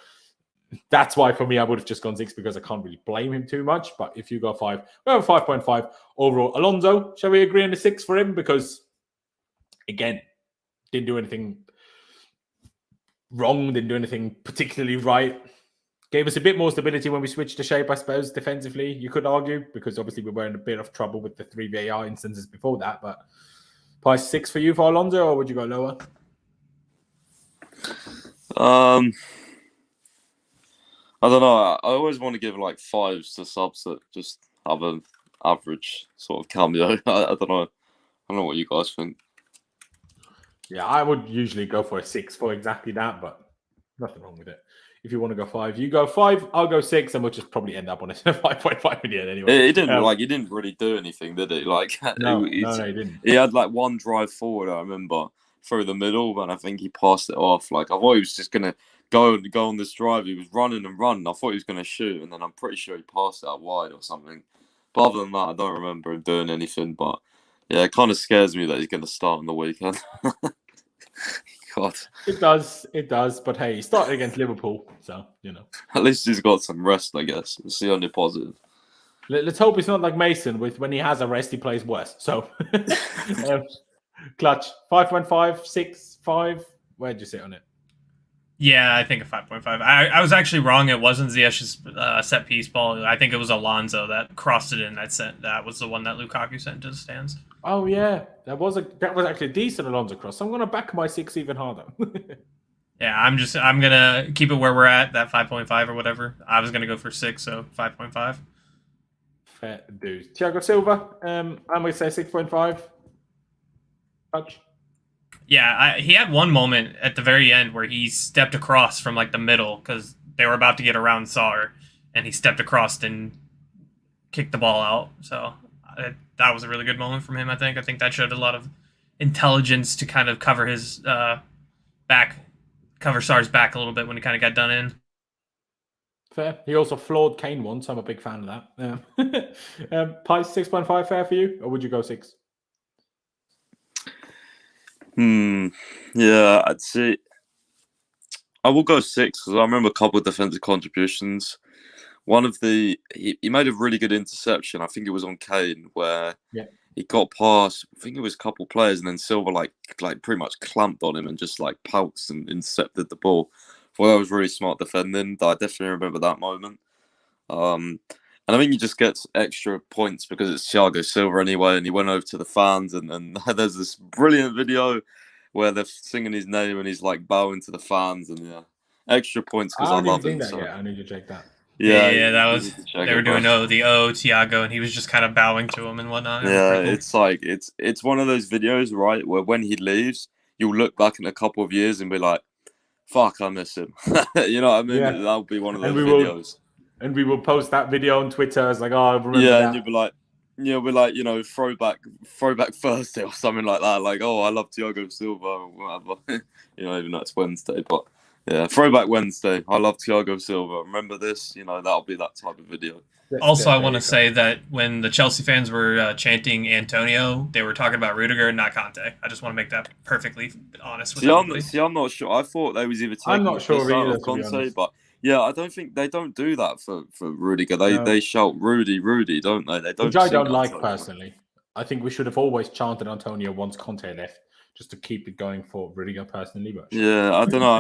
that's why for me I would have just gone 6, because I can't really blame him too much. But if you go 5, we have a 5.5 overall. Alonso, shall we agree on the 6 for him? Because again, didn't do anything wrong, didn't do anything particularly right. Gave us a bit more stability when we switched the shape, I suppose, defensively, you could argue, because obviously we were in a bit of trouble with the 3 VAR instances before that. But price 6 for you for Alonso, or would you go lower? I don't know. I always want to give like 5s to subs that just have an average sort of cameo. I don't know. I don't know what you guys think. Yeah, I would usually go for a 6 for exactly that, but nothing wrong with it. If you want to go 5, you go 5. I'll go 6, and we'll just probably end up on a 5.5 in the end anyway. He didn't really do anything, did he? No, he didn't. He had like one drive forward, I remember, through the middle, and I think he passed it off. I thought he was just gonna go on this drive. He was running and running. I thought he was gonna shoot, and then I'm pretty sure he passed it out wide or something. But other than that, I don't remember him doing anything. But yeah, it kind of scares me that he's gonna start on the weekend. God. It does. But hey, he started against Liverpool, so, At least he's got some rest, I guess. We'll see on the positive. Let's hope it's not like Mason, when he has a rest, he plays worse. So, Clutch, 5.5, 6, 5. Where'd you sit on it? Yeah, I think a 5.5. I was actually wrong. It wasn't Ziyech's set piece ball. I think it was Alonso that crossed it in. That was the one that Lukaku sent to the stands. Oh yeah, that was actually a decent Alonso cross. So I'm gonna back my 6 even harder. Yeah, I'm gonna keep it where we're at, that 5.5 or whatever. I was gonna go for 6, so 5.5. Fair dues. Thiago Silva, I'm gonna say 6.5. Touch. Yeah, he had one moment at the very end where he stepped across from the middle because they were about to get around SARR, and he stepped across and kicked the ball out. So that was a really good moment from him, I think. I think that showed a lot of intelligence to kind of cover his cover SARR's back a little bit when he kind of got done in. Fair. He also floored Kane once. I'm a big fan of that. Pice, 6.5 fair for you, or would you go 6? Yeah, I'd say I will go 6 because I remember a couple of defensive contributions. One of he made a really good interception. I think it was on Kane, where he got past, I think it was a couple players, and then Silva like pretty much clamped on him and just like pounced and intercepted the ball. Well, that was really smart defending. I definitely remember that moment. And I think he just gets extra points because it's Thiago Silva anyway, and he went over to the fans, and there's this brilliant video where they're singing his name and he's like bowing to the fans, and yeah, extra points because I didn't love think him. that So. yet. I need to check that. Yeah, that was they were doing the Thiago, and he was just kind of bowing to him and whatnot. Yeah, it's like it's one of those videos, right, where when he leaves, you'll look back in a couple of years and be like, "Fuck, I miss him." You know what I mean? Yeah. That'll be one of those videos. And we will post that video on Twitter. It's like, oh, I remember yeah, that. And you'll be like, you know, throwback Thursday or something like that. Like, oh, I love Thiago Silva or whatever. You know, even though it's Wednesday, but yeah, throwback Wednesday. I love Thiago Silva. Remember this? You know, that'll be that type of video. Also, I want to say that when the Chelsea fans were chanting Antonio, they were talking about Rudiger, not Conte. I just want to make that perfectly honest with everybody. I'm not sure. I thought they was either taking I'm not sure either, Conte, but yeah, I don't think they don't do that for Rudiger. They shout Rudy, don't they? They don't. Which I don't like personally. I think we should have always chanted Antonio once Conte left, just to keep it going for Rudiger personally. But yeah, I don't know.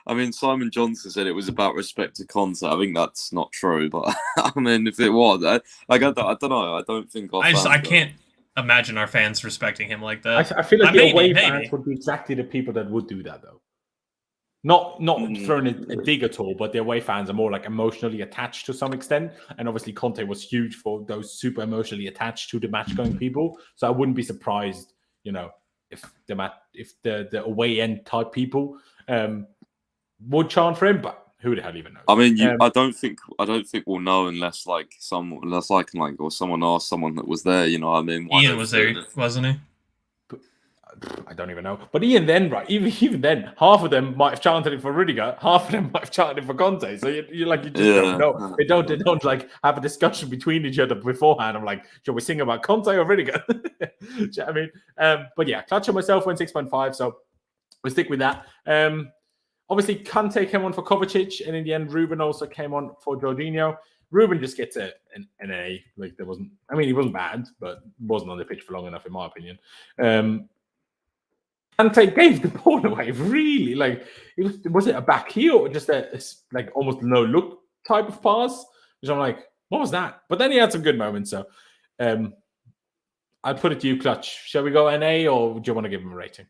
I mean, Simon Johnson said it was about respect to Conte. I think that's not true, but I mean, if it was, I don't know. I don't think I can't imagine our fans respecting him like that. I feel like the away fans would be exactly the people that would do that, though. Not throwing a dig at all, but the away fans are more like emotionally attached to some extent. And obviously Conte was huge for those super emotionally attached to the match going people. So I wouldn't be surprised, you know, if the away end type people would chant for him, but who the hell even knows? I mean, I don't think we'll know unless I can or someone asked someone that was there. You know, I mean, Ian was there, wasn't he? I don't even know. But Ian then, right? Even then, half of them might have chanted it for Rudiger, half of them might have chanted it for Conte. So you just don't know. They don't like have a discussion between each other beforehand. I'm like, should we sing about Conte or Rudiger? You know I mean, but yeah, Clutch and myself went 6.5, so we'll stick with that. Obviously, Conte came on for Kovacic, and in the end, Ruben also came on for Jorginho. Ruben just gets an A. Like there wasn't. I mean, he wasn't bad, but wasn't on the pitch for long enough, in my opinion. Conte gave the ball away, really. Like, was it a back heel or just a like almost no look type of pass? Which I'm like, what was that? But then he had some good moments. So I'll put it to you, Clutch. Shall we go NA or do you want to give him a rating?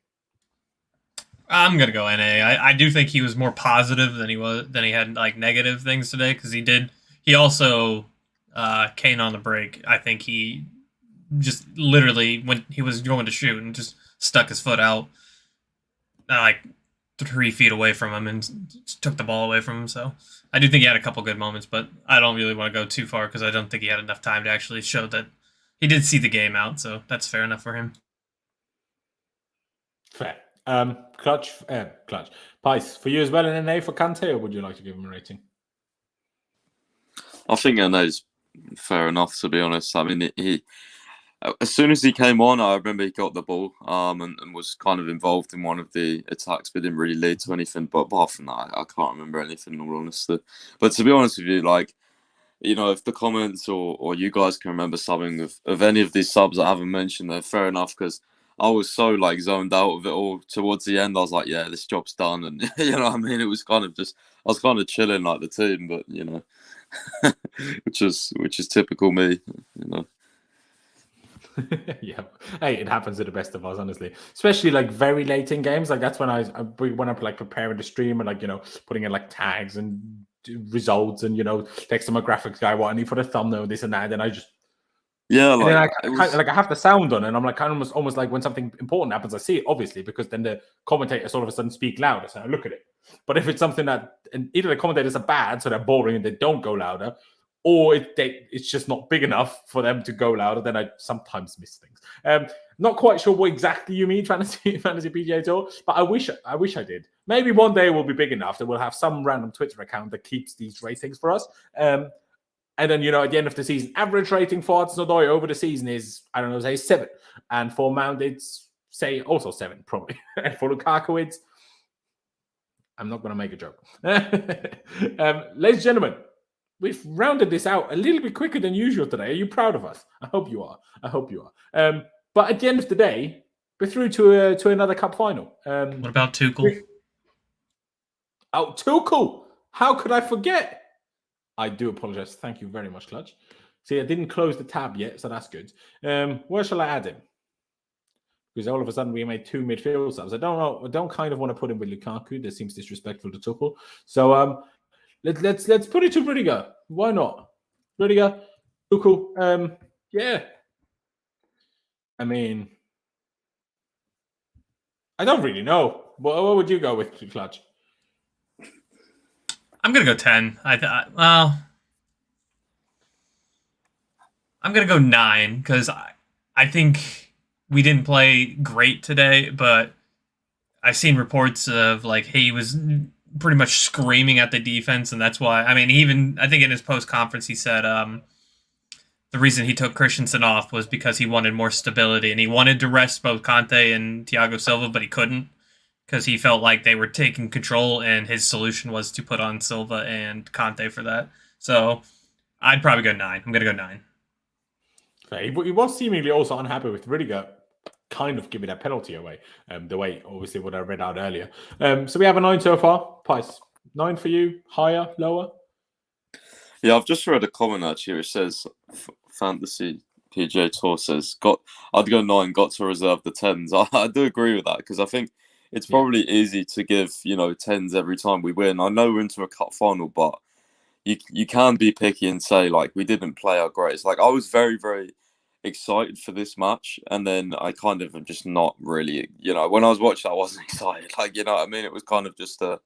I'm gonna go NA. I do think he was more positive than he had like negative things today, because he also came on the break. I think he just literally, when he was going to shoot, and just stuck his foot out like 3 feet away from him and took the ball away from him. So I do think he had a couple good moments, but I don't really want to go too far because I don't think he had enough time to actually show that he did see the game out. So that's fair enough for him. Fair. Clutch. Pice, for you as well, an NA for Conte, or would you like to give him a rating? I think NA is fair enough, to be honest. I mean, he as soon as he came on, I remember he got the ball and was kind of involved in one of the attacks, but didn't really lead to anything. But apart from that, I can't remember anything, in all honesty. But to be honest with you, like, you know, if the comments or you guys can remember something of any of these subs I haven't mentioned, they're fair enough, because I was so like zoned out of it all towards the end. I was like, yeah, this job's done. And you know what I mean? It was kind of just, I was kind of chilling like the team, but you know, which is typical me, you know. Yeah, hey, it happens to the best of us, honestly. Especially like very late in games. Like that's when when I'm like preparing the stream and like, you know, putting in like tags and results and, you know, texting my graphics guy what I need for the thumbnail, this and that. And I just like, I have the sound on, and I'm like kind of almost like when something important happens, I see it obviously, because then the commentators all of a sudden speak louder, so I look at it. But if it's something that, and either the commentators are bad, so they're boring and they don't go louder, or it's just not big enough for them to go louder, then I sometimes miss things. Not quite sure what exactly you mean, fantasy PGA Tour, but I wish I did. Maybe one day we'll be big enough that we'll have some random Twitter account that keeps these ratings for us. And then, you know, at the end of the season, average rating for Arrizbalaga over the season is, I don't know, say 7. And for Mount, it's, say, also 7, probably. And for Lukaku, it's, I'm not going to make a joke. Ladies and gentlemen, we've rounded this out a little bit quicker than usual today. Are you proud of us? I hope you are. But at the end of the day, we're through to another cup final. What about Tuchel? Oh, Tuchel! How could I forget? I do apologize. Thank you very much, Clutch. See, I didn't close the tab yet, so that's good. Where shall I add him? Because all of a sudden we made 2 midfield subs. I don't know. I don't kind of want to put him with Lukaku. That seems disrespectful to Tuchel. So let's put it to Rudiger. Why not? Rudiger, Tuchel. Yeah. I mean, I don't really know. What would you go with, Clutch? I'm gonna go 10. I'm gonna go 9 because I think we didn't play great today, but I've seen reports of like he was pretty much screaming at the defense, and that's why. I mean, I think in his post conference he said the reason he took Christensen off was because he wanted more stability and he wanted to rest both Conte and Thiago Silva, but he couldn't because he felt like they were taking control, and his solution was to put on Silva and Conte for that. So I'd probably go 9. I'm gonna go 9. Okay, he was seemingly also unhappy with Rudiger kind of giving that penalty away. The way, obviously, what I read out earlier. So we have a 9 so far. Pice, 9 for you, higher, lower? Yeah, I've just read a comment actually which says Fantasy PJ Tour says I'd go 9, got to reserve the 10s. I do agree with that because I think it's probably easy to give 10s every time we win. I know we're into a cup final, but you can be picky and say like we didn't play our greatest. Like I was very, very excited for this match, and then I kind of am just not really. When I was watching, I wasn't excited. Like what I mean, it was kind of just as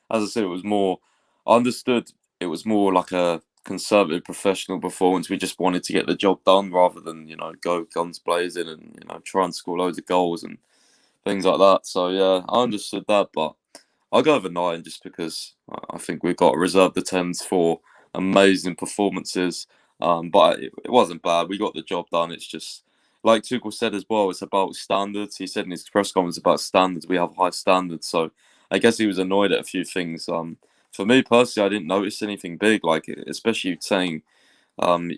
I said, it was more. I understood it was more like a conservative, professional performance. We just wanted to get the job done rather than go guns blazing and try and score loads of goals and things like that. So yeah, I understood that, but I'll go over 9 just because I think we've got to reserve the 10s for amazing performances. But it wasn't bad. We got the job done. It's just like Tuchel said as well. It's about standards. He said in his press conference about standards. We have high standards. So I guess he was annoyed at a few things. For me personally, I didn't notice anything big. Like especially saying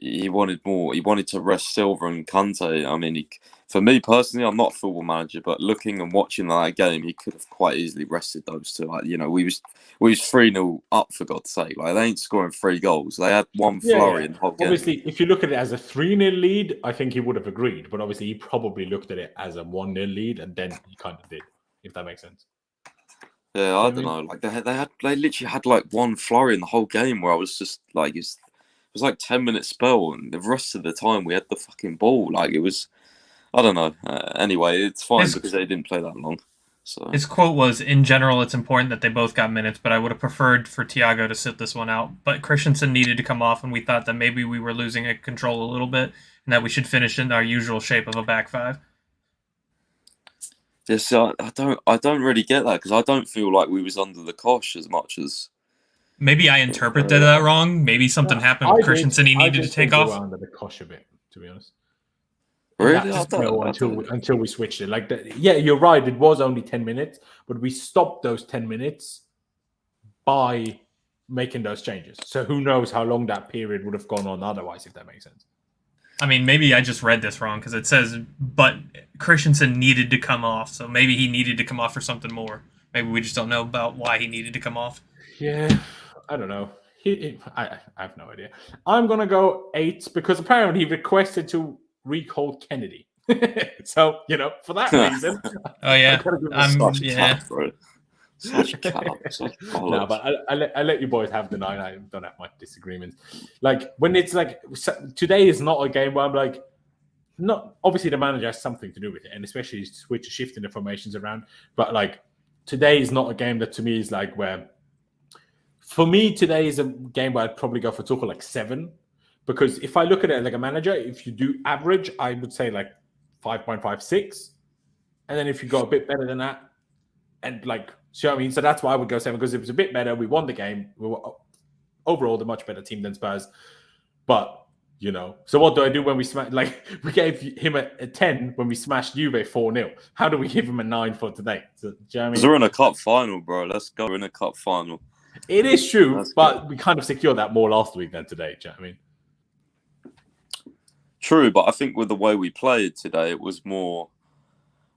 he wanted more. He wanted to rest Silva and Conte. I mean, for me personally, I'm not a football manager, but looking and watching that game, he could have quite easily rested those two. Like we was 3-0 up for God's sake. Like they ain't scoring 3 goals. They had one flurry in the whole game. Obviously, if you look at it as a 3-0 lead, I think he would have agreed. But obviously, he probably looked at it as a 1-0 lead, and then he kind of did, if that makes sense. Yeah, I don't know. Like they literally had like one flurry in the whole game where I was just like it was like 10-minute spell, and the rest of the time we had the fucking ball. Like it was, I don't know. Anyway, it's fine because they didn't play that long. So his quote was, "In general, it's important that they both got minutes, but I would have preferred for Thiago to sit this one out. But Christensen needed to come off, and we thought that maybe we were losing control a little bit, and that we should finish in our usual shape of a back 5." Yes, I don't really get that because I don't feel like we was under the cosh as much as. Maybe I interpreted that wrong. Maybe something happened with Christensen. He needed to take off. Under the cosh a bit, to be honest. Really? Until we switched it. Like yeah, you're right. It was only 10 minutes, but we stopped those 10 minutes by making those changes. So who knows how long that period would have gone on otherwise, if that makes sense. I mean, maybe I just read this wrong because it says, but Christensen needed to come off. So maybe he needed to come off for something more. Maybe we just don't know about why he needed to come off. Yeah, I don't know. I have no idea. I'm going to go 8 because apparently he requested to recall Kennedy. So, for that reason. Oh, yeah. Such a cat. No, but I let you boys have the 9. I don't have much disagreements. Like, when it's like, today is not a game where I'm like, not obviously the manager has something to do with it, and especially shifting the formations around. But like, today is not a game that to me is like where, for me, today is a game where I'd probably go for Tuchel like 7. Because if I look at it like a manager, if you do average, I would say like 5.56. And then if you go a bit better than that, and like, see what I mean? So that's why I would go 7, because it was a bit better. We won the game. We were overall the much better team than Spurs. But, so what do I do when we smash? Like, we gave him a 10 when we smashed Juve 4-0. How do we give him a 9 for today? So, do you know what I mean? We're in a cup final, bro. Let's go. We're in a cup final. It is true, That's but good. we kind of secured that more last week than today. Do you know what I mean? True, but I think with the way we played today, it was more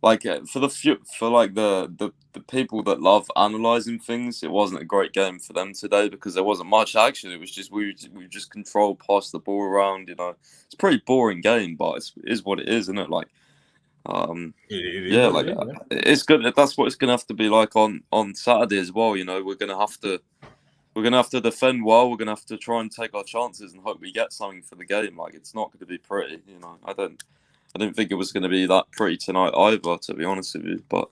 like for the people that love analysing things. It wasn't a great game for them today because there wasn't much action. It was just we just controlled, passed the ball around. It's a pretty boring game, but it is what it is, isn't it? Like, It is yeah, what like it is, yeah. it's good. That's what it's gonna have to be like on Saturday as well. We're gonna have to defend well. We're gonna have to try and take our chances and hope we get something for the game. Like, it's not going to be pretty. I didn't think it was going to be that pretty tonight either, to be honest with you. But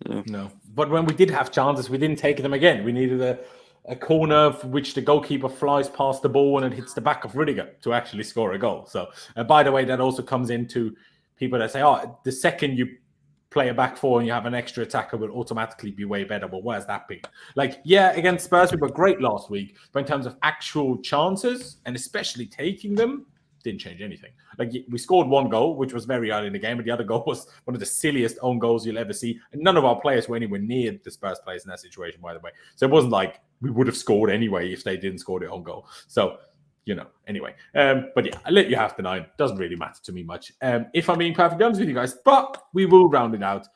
yeah. No, but when we did have chances, we didn't take them again. We needed a corner for which the goalkeeper flies past the ball and it hits the back of Rudiger to actually score a goal. So, by the way, that also comes into people that say, "Oh, the second you play a back four and you have an extra attacker will automatically be way better." Well, where's that been? Like, yeah, against Spurs, we were great last week, but in terms of actual chances and especially taking them, didn't change anything. Like, we scored one goal, which was very early in the game, but the other goal was one of the silliest own goals you'll ever see. And none of our players were anywhere near the Spurs players in that situation, by the way. So it wasn't like we would have scored anyway if they didn't score their own goal. So, anyway. But yeah, I let you have the 9. Doesn't really matter to me much. If I'm being perfectly honest with you guys, but we will round it out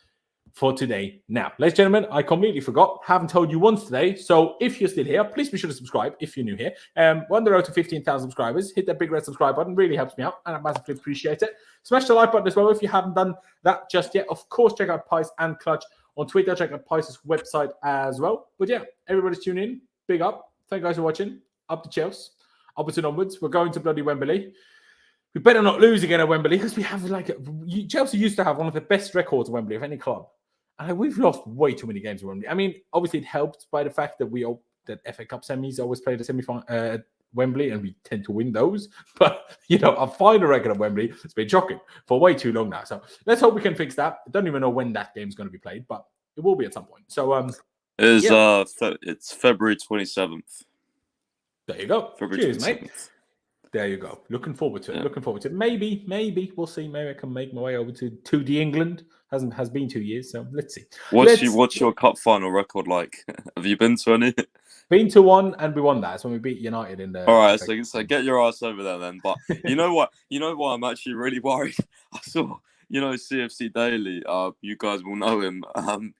for today. Now, ladies and gentlemen, I completely forgot. Haven't told you once today. So if you're still here, please be sure to subscribe if you're new here. We're on the road to 15,000 subscribers. Hit that big red subscribe button. Really helps me out, and I massively appreciate it. Smash the like button as well if you haven't done that just yet. Of course, check out Pice and Clutch on Twitter. Check out Pice's website as well. But yeah, everybody's tuning in. Big up. Thank you guys for watching. Up to Chelsea. Upwards and onwards. We're going to bloody Wembley. We better not lose again at Wembley because we have Chelsea used to have one of the best records at Wembley of any club. And we've lost way too many games at Wembley. I mean, obviously it helped by the fact that that FA Cup semis always play the semi-final at Wembley, and we tend to win those. But our final record at Wembley has been shocking for way too long now. So let's hope we can fix that. I don't even know when that game's going to be played, but it will be at some point. So it's February 27th. There you go. February Cheers, 27th. mate. There you go. Looking forward to it. Yeah. Looking forward to it. Maybe we'll see. Maybe I can make my way over to the England. Has been 2 years, so let's see. What's your cup final record like? Have you been to any? Been to one, and we won that. It's when we beat United in the. All right, so get your ass over there then. But you know what? You know why I'm actually really worried. I saw, CFC Daily. You guys will know him.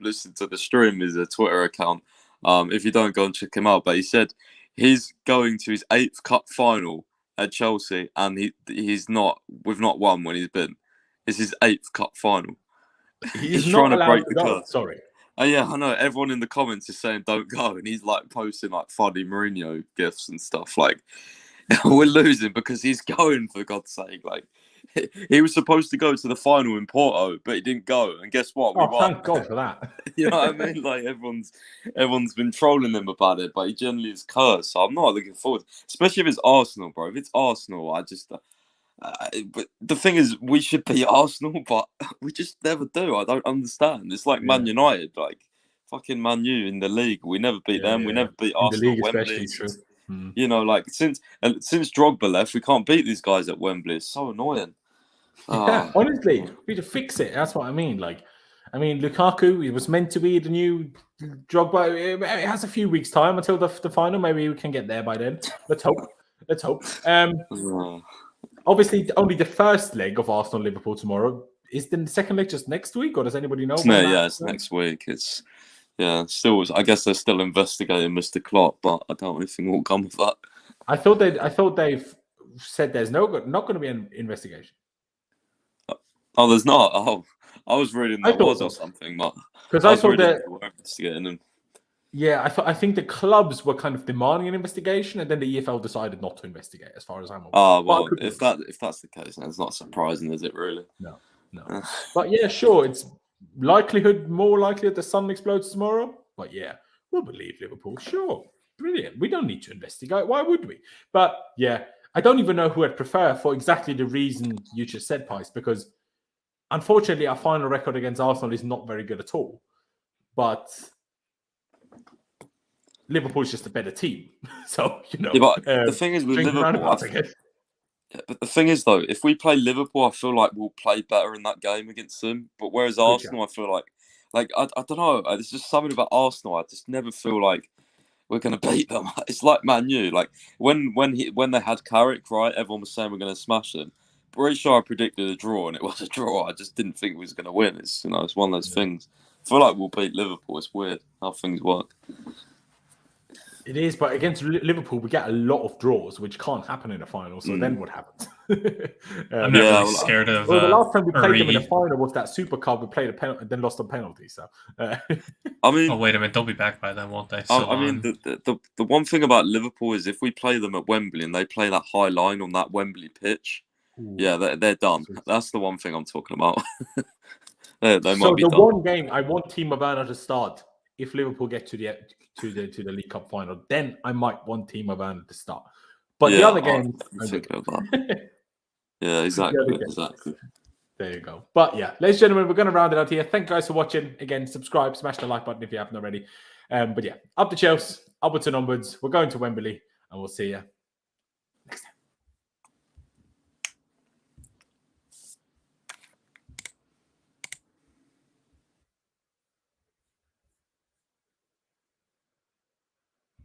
Listen to the stream. Is a Twitter account. If you don't, go and check him out. But he said he's going to his 8th cup final at Chelsea, and we've not won when he's been. It's his 8th cup final. He's not trying to break the curse. Sorry. Oh yeah, I know. Everyone in the comments is saying don't go, and he's like posting like funny Mourinho gifs and stuff. Like, we're losing because he's going, for God's sake. Like, he was supposed to go to the final in Porto, but he didn't go. And guess what? We won. Thank God for that. You know what I mean? Like, everyone's been trolling him about it, but he generally is cursed. So I'm not looking forward, especially if it's Arsenal, bro. If it's Arsenal, I just. But the thing is, we should beat Arsenal, but we just never do. I don't understand. It's like Man United, like fucking Man U in the league. We never beat them. We never beat Arsenal at Wembley. Like since Drogba left, we can't beat these guys at Wembley. It's so annoying. Yeah, honestly, we need to fix it. That's what I mean. Lukaku, he was meant to be the new Drogba. It has a few weeks' time until the final. Maybe we can get there by then. Let's hope. Obviously, only the first leg of Arsenal-Liverpool tomorrow. Is the second leg just next week, or does anybody know? It's next week. It's still. I guess they're still investigating Mr. Klopp, but I don't really think will come of that. I thought they've said there's not going to be an investigation. Oh, there's not. Oh, I was reading there was or something, but because I thought that they were investigating him. Yeah, I think the clubs were kind of demanding an investigation, and then the EFL decided not to investigate, as far as I'm aware. Oh, well, if that's the case, then it's not surprising, is it, really? No. But yeah, sure, it's more likely that the sun explodes tomorrow. But yeah, we'll believe Liverpool. Sure, brilliant. We don't need to investigate. Why would we? But yeah, I don't even know who I'd prefer for exactly the reason you just said, Pice, because unfortunately our final record against Arsenal is not very good at all. But Liverpool's just a better team. So, but the thing is with Liverpool, but the thing is, though, if we play Liverpool, I feel like we'll play better in that game against them. But whereas Arsenal, I feel like I don't know. There's just something about Arsenal. I just never feel like we're gonna beat them. It's like Man U. Like when they had Carrick, right? Everyone was saying we're gonna smash them. Pretty sure I predicted a draw, and it was a draw. I just didn't think we was gonna win. It's it's one of those things. I feel like we'll beat Liverpool. It's weird how things work. It is, but against Liverpool, we get a lot of draws, which can't happen in a final. So then what happens? I'm not really scared of. Well, the last time we played Origi. them in the final was that Super Cup. We played a penalty and then lost on penalty. So, I mean, oh wait a minute, they'll be back by then, won't they? I mean, the one thing about Liverpool is if we play them at Wembley and they play that high line on that Wembley pitch, they're done. That's the one thing I'm talking about. they might be done. One game I want Timo Werner to start if Liverpool get to the League Cup final, then I might want Timo Werner to start. But the other game, yeah, exactly. There you go. But yeah, ladies and gentlemen, we're going to round it out here. Thank you guys for watching. Again, subscribe, smash the like button if you haven't already. But yeah, up the Chelsea, upwards and onwards. We're going to Wembley, and we'll see you